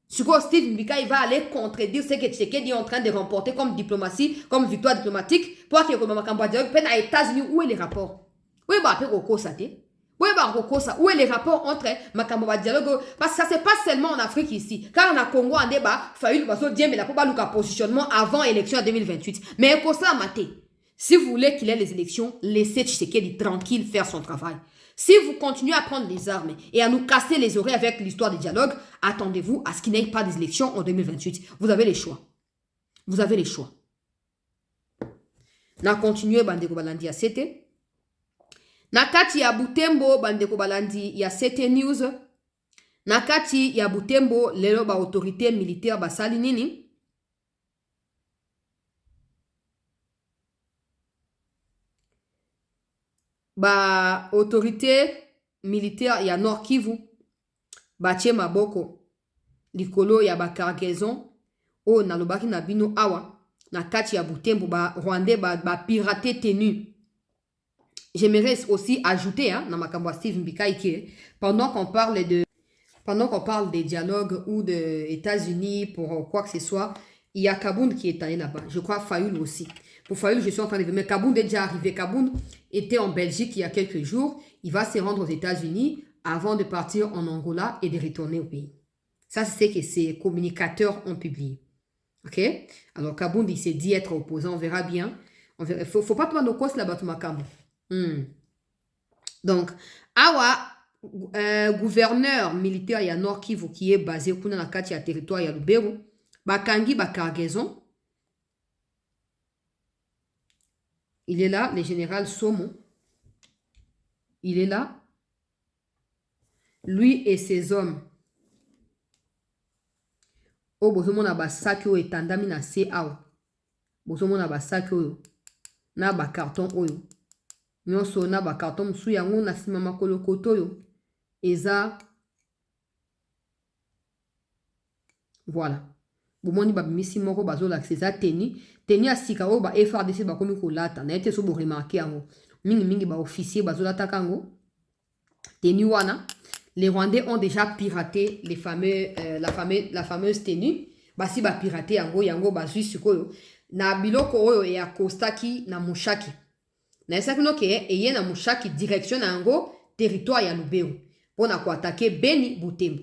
Suko Steve Mbikaï va aller contredire ce que Tshisekedi est en train de remporter comme diplomatie, comme victoire diplomatique pour que makambo dialogue pe na États-Unis. Où est les rapports? Oui pe ko sate. Où est les rapports entre Makambo dialogue? Parce que ça c'est pas seulement en Afrique ici. Car on a Congo en débat, Fayoul Baso Diem et la Poba positionnement avant l'élection en 2028. Mais pour ça, maté, si vous voulez qu'il ait les élections, laissez Tshisekedi tranquille faire son travail. Si vous continuez à prendre les armes et à nous casser les oreilles avec l'histoire des dialogues, attendez-vous à ce qu'il n'y ait pas des élections en 2028. Vous avez les choix. Vous avez les choix. On a continué Bandeko Balandi à 7. Nakati ya Butembo bandeko balandi ya 7 news. Nakati ya Butembo lelo ba autorité militaire basali nini? ba autorité militaire ya Nord Kivu batie maboko likolo ya ba cargaison o nalobaki na bino awa na kati ya Butembo ba Rwandais ba pirater tenue. J'aimerais aussi ajouter na makambo Steve Mbikaike pendant qu'on parle des dialogues ou des États-Unis pour quoi que ce soit, il y a Kabound qui est allé là-bas. Je crois Fayoul aussi. Pour Fayoul, je suis en train de dire, mais Kabound est déjà arrivé. Kabound était en Belgique il y a quelques jours. Il va se rendre aux États-Unis avant de partir en Angola et de retourner au pays. Ça, c'est ce que ces communicateurs ont publié. OK? Alors, Kabound, il s'est dit être opposant. On verra bien. Il ne faut pas prendre au cause là-bas, tout Makambo. Donc, awa gouverneur militaire ya Nord Kivu qui est basé kuna na kati ya territoire ya Lubero bakangi ba cargaison. Il est là, le général Somo. Il est là. Lui et ses hommes. O bozomona ba saki o etandami na se awa. Bozomona ba saki oyo na ba carton oyo. Nyonso na ba carton musu yango na sima makolo kotoyo. Eza voilà. Bomoni ba misi moko bazola eza teni asika o ba FRDC ba komi kolata na ete so bo remarquer yango. Mingi ba officier bazolata kango. Teni wana les Rwandais ont déjà piraté les fameux la fameuse tenue. Basi ba piraté yango bazui sikoyo na biloko oyo ya Kostaki na Mushaki. Na esaki no ke eye na Mushaki direction na yango territoire ya Lubero. Pour na ko attaquer Beni Butembo.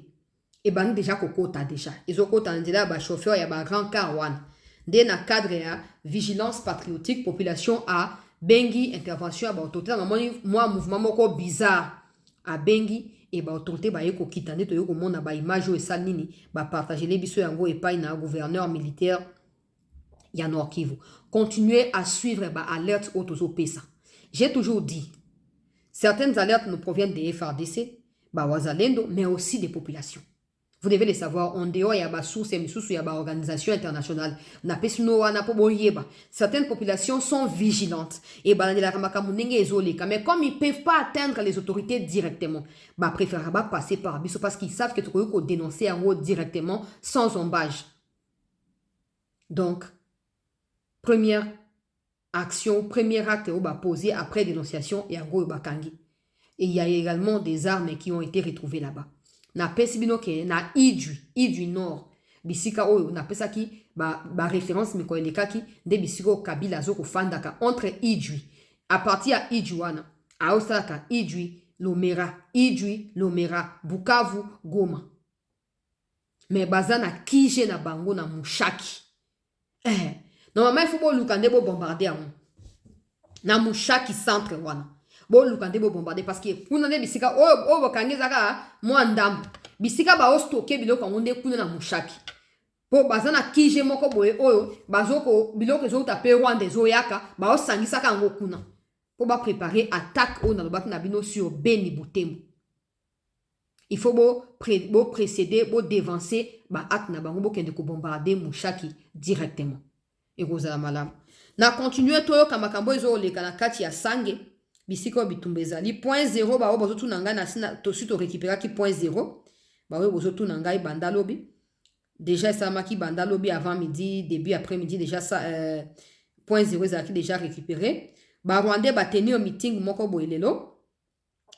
Et bani déjà kokota déjà. Ils ont kota ndela ba chauffeur ya ba grand car wana. Nde na cadre ya vigilance patriotique population a bengi intervention ba autorité na moi mouvement moko bizarre a bengi et ba autorité ba yeko kitande to yoko mona ba image o esal nini ba partager les biso yango epai na gouverneur militaire ya Nord Kivu. Continuez à suivre ba alerte autozo pesa. J'ai toujours dit certaines alertes nous proviennent des FRDC, ba wazalendo mais aussi des populations. Vous devez le savoir, en dehors, il y a des sources et il y a des organisations internationales. Certaines populations sont vigilantes. Mais comme ils ne peuvent pas atteindre les autorités directement, ils préfèrent passer par Abisso parce qu'ils savent que tu peux dénoncer directement sans ombage. Donc, première action, premier acte posé après dénonciation et il y a également des armes qui ont été retrouvées là-bas. Na pesi bino ke na Idjwi Nord bisika oyo na pesa ki ba référence miko elekaki de bisiko Kabila zoko fandaka entre Idjwi à partir à Idjwi wana a Osaka Idjwi Lomera Bukavu Goma mais bazana kije na bango na Mushaki normalement il faut bo lukande bo bombarder na Mushaki centre wana bon lukande bo bombarder parce que kuna ne bisika o bakangezaka mwa ndambo bisika ba ostoke biloko ngonde kuna na Mushaki po bazana kije moko boye oyo bazoko biloko zo tape Rwanda zo yaka ba osangisa ka ngo kuna po ba préparer attaque o na lobaki na bino sur Beni Butembo. Il faut bo précéder bo dévancer ba acte na bango bo kende ko bombarder Mushaki directement et rozala malam na continuer toyo kamakambo ezo leka na kati ya Sange bisiko bitumbezali point 0 ba obozo tunanga na sina to suite récupérer ki point 0 ba obozo tunanga banda lobi déjà ça maki banda lobi avant midi début après midi déjà ça point 0 ça qui déjà récupéré ba Rwandais ba tenir meeting moko boelelo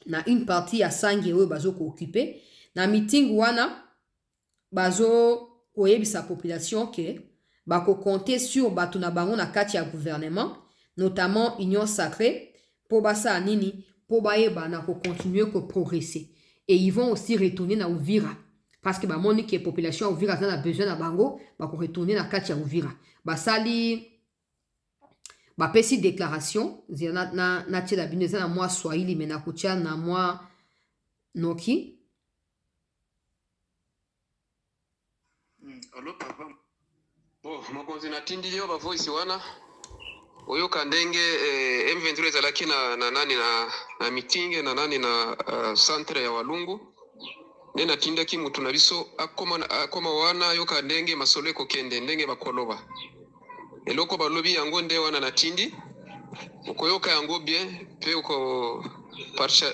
na une partie ya Sange oyo bazo ko occuper na meeting wana bazo koyebisa population que ba ko compter sur batu na bango na kati ya gouvernement notamment Union Sacrée pour basa nini pour baeba na ko continuer ko progresser et ils vont aussi retourner na Uvira parce que ba moni que population Uvira a besoin na bango ba ko retourner na kati ya Uvira basali ba pesi déclaration na tela bineza na moi Swahili mais na kutia na moi Noki. Allo papa bon makonzi na tindi yo ba voice wana oyo kandenge M23 zalaki na nani na meeting na nani na centre ya Walungu nena tindaki mutu na biso akoma wana yo kandenge masolo ko kende ndenge bakoloba eloko balobi yango nde wana na tindi ukoyoka yango bien pe uko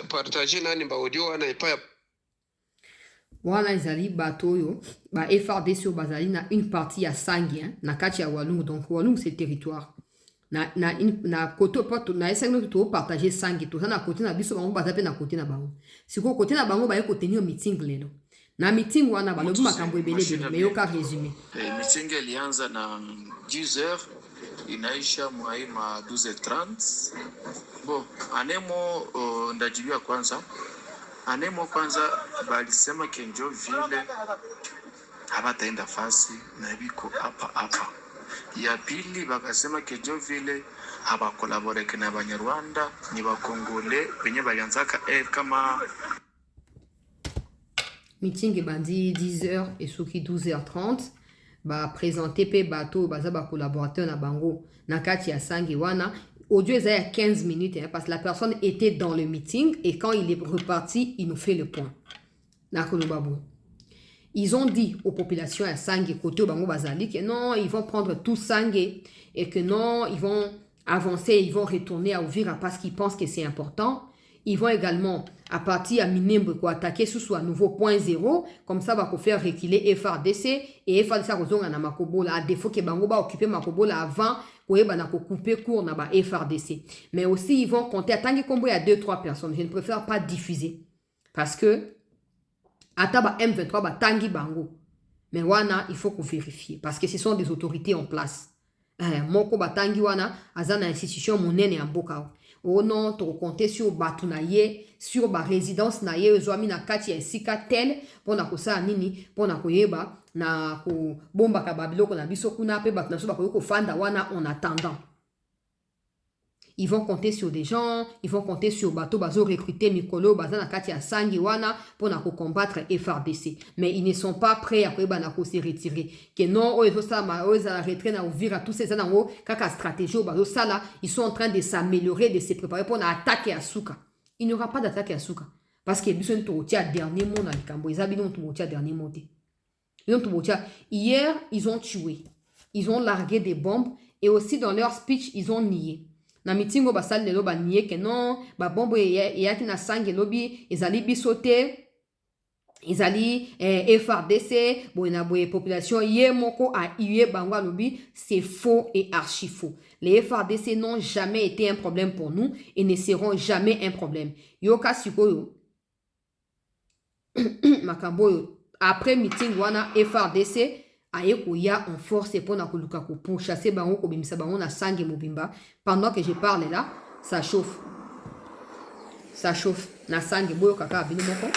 partager nani ba audio wana epa ya wana ezali bato oyo ba FRDC oyo bazali na une partie ya sangi na kati ya Walungu. Donc Walungu c'est territoire na kote oyo na esengi noki topartage sangi toza na kote na biso bango baza mpe na kote na bango. Sikoyo kote na bango baye kotenir meeting lelo na meeting wana balobi makambo ebele me yoka résumé. Meeting ilianza na 10h inaisha mwai ma 12h30. Bon, anemo ndajibia kwanza. Anemo kwanza balisema kenjo vile habataenda fasi na biko hapa. Ya pili bakasema kenjo vile habakolaboreke na Banyarwanda ni bakongole benye balianzaka kama meeting ebandi 10h et soki 12h30 ba présenter pe bato baza ba collaborateur na bango na kati ya sangi wana. Audio est à 15 minutes parce que la personne était dans le meeting et quand il est reparti, il nous fait le point. Ils ont dit aux populations à Sangue côté Bango Bazali que non, ils vont prendre tout Sangue et que non, ils vont avancer, ils vont retourner à Uvira parce qu'ils pensent que c'est important. Ils vont également, à partir à Minimbre, attaquer sous un nouveau point zéro. Comme ça, va faire reculer FRDC. Et FRDC a raison à Makobola. À défaut que Bango va occuper Makobola avant, qu'on va couper court dans FRDC. Mais aussi, ils vont compter. Tant qu'il y a 2-3 personnes, je ne préfère pas diffuser. Parce que, à Taba M23, Tangi Bango. Mais wana, il faut qu'on vérifie. Parce que ce sont des autorités en place. Moko Batangi wana, azana institution monene en Bokao. Oh non, tu compter sur batu na ye, sur ba résidence na ye, zoami na kati ya esika tel, pona kosa nini, pona koyeba, na ko bomba ka babiloko na biso kuna pe batu na so bakoyo ko fanda wana en attendant. Ils vont compter sur des gens, ils vont compter sur bateau bazo recruter Mikolo, baza na kati ya sangi wana pona ko combattre FRDC. Mais ils ne sont pas prêts à koyeba na ko se retirer. Que non, o ezo sama, o za retrait na Uvira tous ces anango, kaka stratégie o bazo sala, ils sont en train de s'améliorer, de se préparer pour attaquer Asuka. Il n'y aura pas d'attaque à Asuka parce que biso nto tia dernier mot na likambo, ezabi non to tia dernier mot. Hier, ils ont tué. Ils ont largué des bombes et aussi dans leur speech, ils ont nié. Na meeting o basali lelo ba nié que non, ba bombo yaki na sangi lobi, ezali bisote, ezali FRDC, boina boye population ye moko a iye bangwa lobi, c'est faux et archi faux. Les FRDC n'ont jamais été un problème pour nous et ne seront jamais un problème. Yoka sikoyo makambo après meeting wana FRDC ayekoya en force pour na koluka ko pour chasser bango ko bimisa bango na sangi mobimba. Pendant que je parle là, ça chauffe. Ça chauffe na sangi boyo kaka bino moko.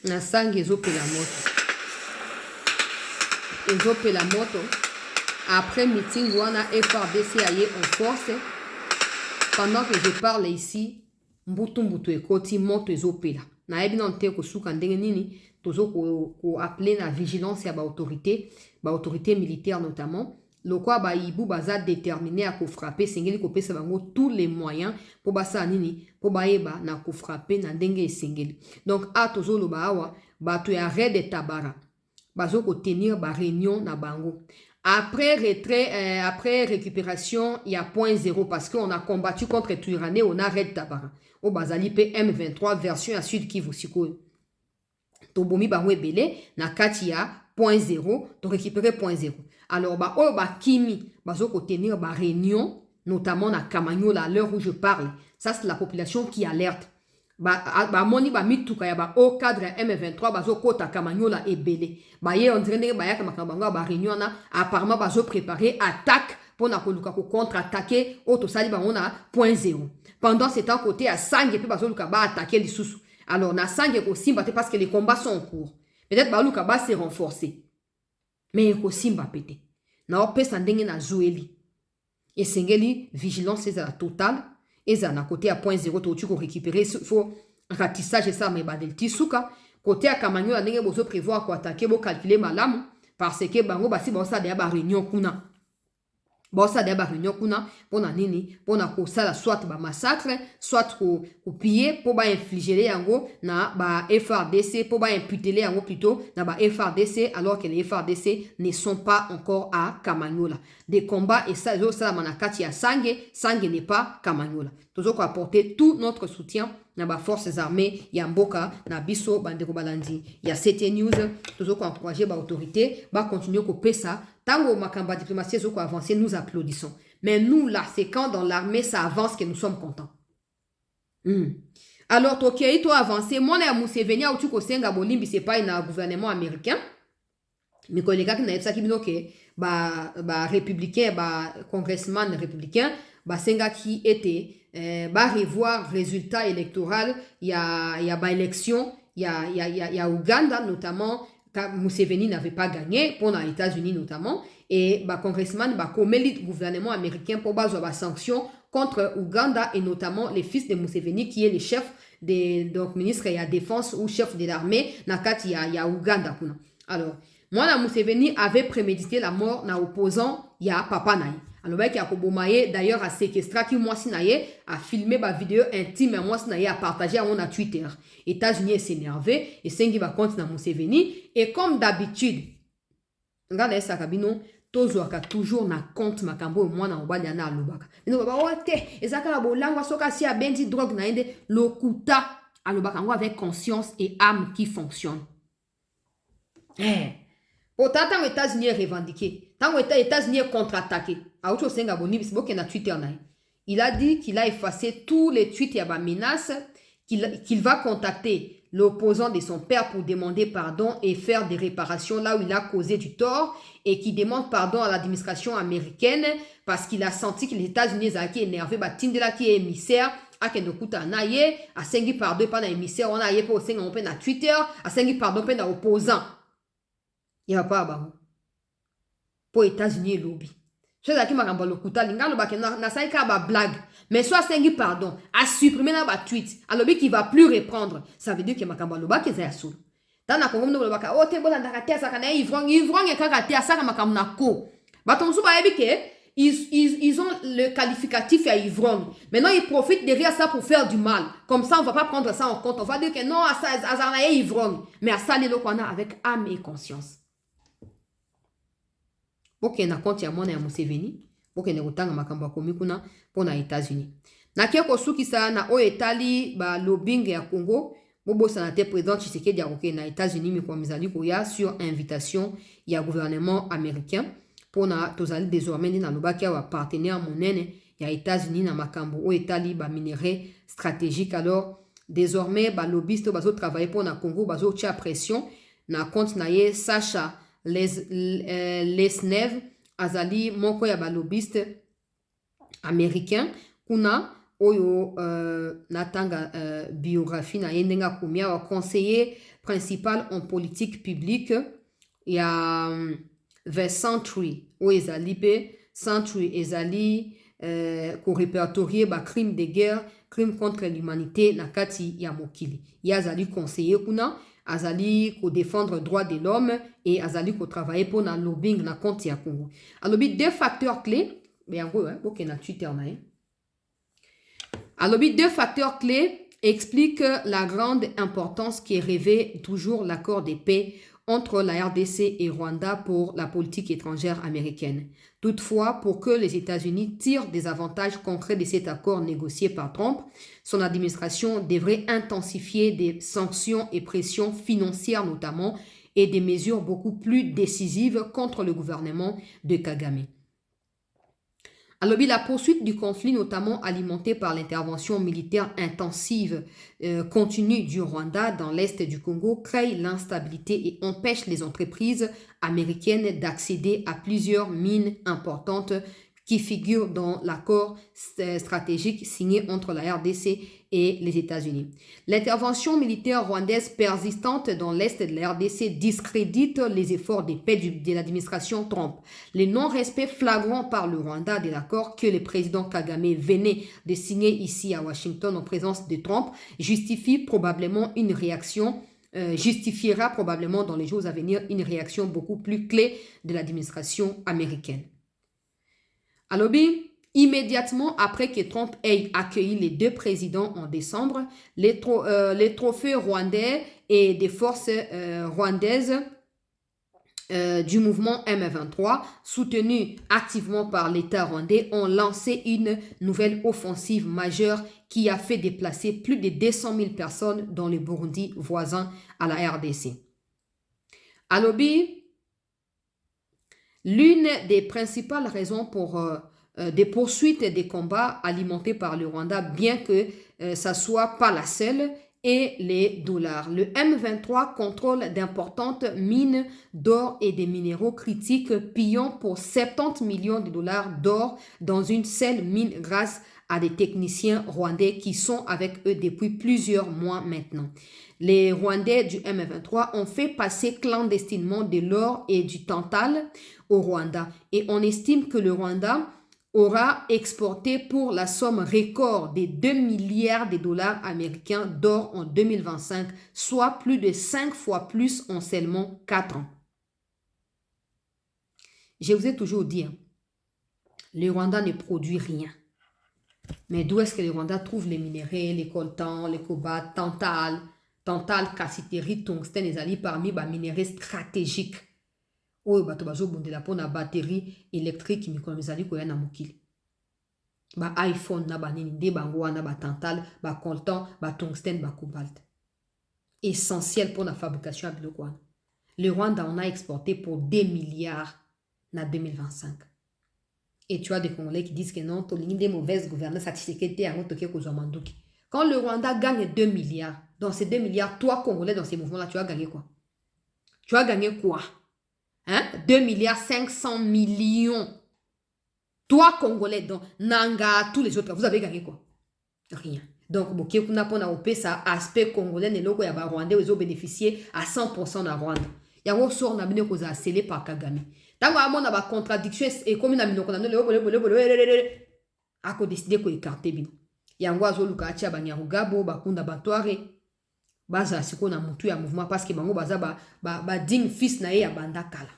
Na sangi ezopela moto. Après meeting wana FRDC aye en force. Pendant que je parle ici, mbutu ekoti moto ezopela. Na yebi non te ko suka ndenge nini tozo ko appeler na vigilance ya ba autorité militaire notamment. Lokwa ba ibu baza déterminé à ko frapper sengeli ko pesa bango tous les moyens pour basa nini pour baeba na ko frapper na ndenge sengeli. Donc a tozo lo bawa bato ya red de tabara bazo ko tenir ba réunion na bango. Après retrait après récupération il y a point zéro parce qu'on a combattu contre Tuirané on a red tabara. O bazali pe M23 version à Sud Kivu sikoyo. Tobomi bango ebele na kati ya point zéro, to récupérer point zéro. Alors, kimi, tenir ba réunion, notamment na Kamanyola, à l'heure où je parle. Ça, c'est la population qui alerte. Moni mituka ya au cadre M23, bazo kota Kamanyola et belé. On dirait ba réunion na, apparemment, bazo préparer attaque pour na koluka ko contre-attaquer, auto sali on a point zéro. Pendant ce temps, côté à Sang et puis bazo luka ba attaquer les sous. Alors, na sangue ko simba te parce que les combats sont en cours. Peut-être baluka ba se renforcer. Mais ko simba pete. Na opesa ndenge na zoeli. Et sengeli vigilance ezala totale. Ezala na côté à point 0 to tu ko récupérer faut ratissage ça mais badel tisuka. Côté à Kamanyola ndenge bozo prévoir ko attaquer bo calculer malamu parce que bango basi ba ça ba réunion kuna. Bosa de ba réunion kuna pona nini pona ko sala soit ba massacre soit ko piller pour ba infliger yango na ba FRDC pour ba imputer yango plutôt na ba FRDC alors que les FRDC ne sont pas encore à Kamanyola. Des combats et ça ça manakati ya sangue n'est pas Kamanyola. Toujours ko apporter tout notre soutien na ba forces armées ya mboka na biso bandeko balandi ya CT News toujours ko encourager ba autorité ba continuer ko pesa. Tango makamba diplomatie zo ko avancer, nous applaudissons. Mais nous là, c'est quand dans l'armée ça avance que nous sommes contents. Alors tokei to avancer, moi na Museveni ou tu ko senga bolimbi c'est pas un gouvernement américain. Mais collègues qui na ça qui binoke ba républicain, ba congressman républicain, ba senga qui était ba revoir résultat électoral, il y a ba élection, il y a Ouganda notamment. Museveni n'avait pas gagné pour les États-Unis notamment et bah congressman bah comme le gouvernement américain pour base de sanctions contre Ouganda et notamment les fils de Museveni qui est le chef des donc ministre de la défense ou chef de l'armée nakati ya Ouganda kuna. Alors moi la Museveni avait prémédité la mort na opposant ya papa naï. Alors bah qui a kobomaye d'ailleurs a séquestré qui moi sinaye a filmé ba vidéo intime moi sinaye a partagé à mon Twitter. États-Unis s'énervé et sengi va compte na Museveni et comme d'habitude ngana esa kabino tozoaka toujours na compte makambo mwana obali na alobaka. Ino ba ote ezaka bolangwa soka si a bendi drogue na ende lokuta alobaka ngo avec conscience et âme qui fonctionne. Pourtant, tant que États-Unis est revendiqué, tant que États-Unis est contre-attaqué, il a dit qu'il a effacé tous les tweets et menaces, qu'il va contacter l'opposant de son père pour demander pardon et faire des réparations là où il a causé du tort et qui demande pardon à l'administration américaine parce qu'il a senti que les États-Unis étaient énervés, Tindela qui est émissaire, à Kendokuta naye, à sengi pardon pas na émissaire, on a yé pour sengi on peut na Twitter, à sengi pardon pas na opposant. Il n'y a pas à pour États-Unis lobby. Je sais que ma gamba lokuta linga lo bake na sai ka ba blague. Mais soit sengi pardon, a supprimer na ba tweet, a lobby qui va plus reprendre. Ça veut dire que ma gamba lo bake za yaso. Tana ko ngomno lo baka o te bola ndaka tia saka na ivron e kaka tia saka makam na ko. Batonsu ba ebike ils ont le qualificatif à ivrogne. Maintenant, ils profitent derrière ça pour faire du mal. Comme ça, on ne va pas prendre ça en compte. On va dire que non, ça est ivrogne. Mais à ça, les locaux, avec âme et conscience. Pour qu'il y ait un compte, il y a mon Museveni. Pour qu'il y ait un makambo komi kuna pour les États-Unis. Na kieko suki sa na o etali ba lobbying ya Congo. Bobo sanate président Tshisekedi ya koke na États-Unis mi kwa mizali koya sur invitation ya gouvernement américain. Pour na tozali désormais na lobaki wa partenaire monene ya États-Unis na makambo o etali ba minerais stratégique. Alors désormais ba lobbyiste bazo travailler pour na Congo bazo tia pression na compte na ye Sacha Lesnev azali moko ya ba lobbyiste américain kuna oyo natanga biographie na yendenga kumia wa conseiller principal en politique publique ya vers Century ou ezali pe Century ezali ko répertorier ba crime de guerre, crime contre l'humanité na kati ya mokili. Ya azali conseiller kuna, azali ko défendre droits de l'homme et azali ko travailler pour na lobbying na compte ya Congo. Alors deux facteurs clés, mais en gros OK na Twitter na. Alors deux facteurs clés expliquent la grande importance qui est revêt toujours l'accord de paix entre la RDC et Rwanda pour la politique étrangère américaine. Toutefois, pour que les États-Unis tirent des avantages concrets de cet accord négocié par Trump, son administration devrait intensifier des sanctions et pressions financières notamment et des mesures beaucoup plus décisives contre le gouvernement de Kagame. Alors, la poursuite du conflit, notamment alimentée par l'intervention militaire intensive continue du Rwanda dans l'est du Congo, crée l'instabilité et empêche les entreprises américaines d'accéder à plusieurs mines importantes qui figure dans l'accord stratégique signé entre la RDC et les États-Unis. L'intervention militaire rwandaise persistante dans l'est de la RDC discrédite les efforts de paix de l'administration Trump. Le non-respect flagrant par le Rwanda de l'accord que le président Kagame venait de signer ici à Washington en présence de Trump justifiera probablement dans les jours à venir une réaction beaucoup plus clé de l'administration américaine. Alors, immédiatement après que Trump ait accueilli les deux présidents en décembre, les trophées rwandais et des forces rwandaises du mouvement M23, soutenus activement par l'État rwandais, ont lancé une nouvelle offensive majeure qui a fait déplacer plus de 200 000 personnes dans le Burundi voisin à la RDC. Alors, l'une des principales raisons pour des poursuites des combats alimentés par le Rwanda, bien que ça soit pas la seule, est les dollars. Le M23 contrôle d'importantes mines d'or et des minéraux critiques, pillant pour 70 millions de dollars d'or dans une seule mine grâce à des techniciens rwandais qui sont avec eux depuis plusieurs mois maintenant. Les Rwandais du M23 ont fait passer clandestinement de l'or et du tantal au Rwanda et on estime que le Rwanda aura exporté pour la somme record de 2 milliards de dollars américains d'or en 2025, soit plus de 5 fois plus en seulement 4 ans. Je vous ai toujours dit, le Rwanda ne produit rien. Mais d'où est-ce que le Rwanda trouve les minéraux, les coltans, les cobalt, tantal, cassiterie, tungstène, les alliés parmi les minéraux stratégiques. Oyo bato bazobundela pona batterie électrique mikolo mizali koya na mokili. Ba iPhone na banini nde bango wana ba tantal, ba coltan, ba tungstène, ba cobalt. Essentiel pour la fabrication à biloko wana. Le Rwanda en a exporté pour 2 milliards en 2025. Et tu as des Congolais qui disent que non, tolingi des mauvaises gouvernances à Tshisekedi à Motoke Kozwamanduki. Quand le Rwanda gagne 2 milliards, dans ces 2 milliards, toi Congolais dans ces mouvements-là, tu as gagné quoi? Tu as gagné quoi? 2 milliards 500 millions. Toi, Congolais, donc Nanga, tous les autres, vous avez gagné quoi? Rien. Donc, Boké Kuna Pona Opé, ça aspect congolais, les locaux Yaba Rwandais, ils ont bénéficié à 100% de Rwanda. Yango sort na bine koza scellé par Kagame. Tango amon na ba contradiction et comme na bino konano le ako décider ko écarter bino. Yango azoluka atia Banyarugabo, Bakunda Batware. Baza siko na mutu ya mouvement parce que bango baza ba ding fils na ye ya banda kala.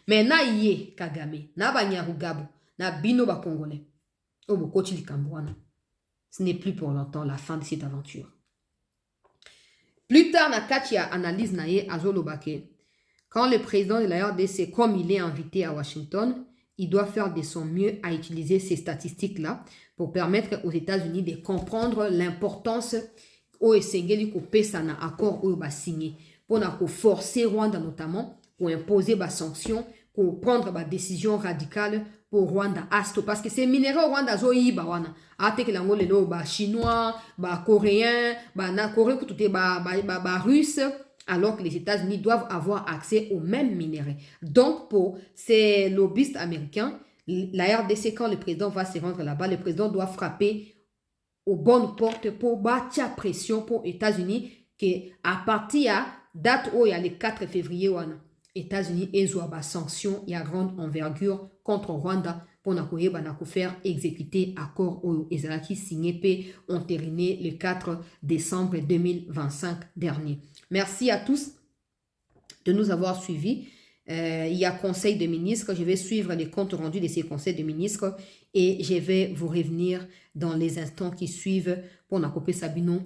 Mais na ye Kagame, na Banyarugabo, na bino ba congolais. Obo kochi likambwana. Ce n'est plus pour longtemps la fin de cette aventure. Plus tard, na katia analyse na ye azolobake. Quand le président de la RDC, comme il est invité à Washington, il doit faire de son mieux à utiliser ces statistiques-là pour permettre aux États-Unis de comprendre l'importance au Esengeli ko pesa na accord ou ba signé pour na ko forcer Rwanda notamment pour imposer ba sanctions, pour prendre ba décision radicale pour Rwanda asto parce que ces minéraux Rwanda zo yiba wana ate ke lango lelo ba chinois, ba coréen, ba na Corée ko tout ba russe alors que les États-Unis doivent avoir accès aux mêmes minéraux. Donc pour ces lobbyistes américains, la RDC quand le président va se rendre là-bas, le président doit frapper aux bonnes portes pour bâtir pression pour les États-Unis que à partir à date où il y a le 4 février les États-Unis ont des sanctions et à grande envergure contre Rwanda pour faire exécuter accord au Israël signé et entériné le 4 décembre 2025 dernier. Merci à tous de nous avoir suivis. Il y a conseil de ministres. Je vais suivre les comptes rendus de ces conseils de ministres et je vais vous revenir dans les instants qui suivent pour Nakopé Sabino,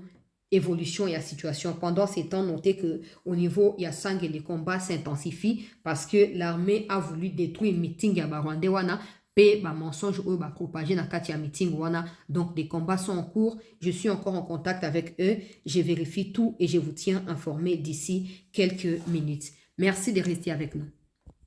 évolution et la situation. Pendant ces temps, notez qu'au niveau Yassang, les combats s'intensifient parce que l'armée a voulu détruire le meeting à Rwandewana. Pe ba mensonge ou ba propagé na katia meeting wana. Donc des combats sont en cours. Je suis encore en contact avec eux. Je vérifie tout et je vous tiens informé d'ici quelques minutes. Merci de rester avec nous.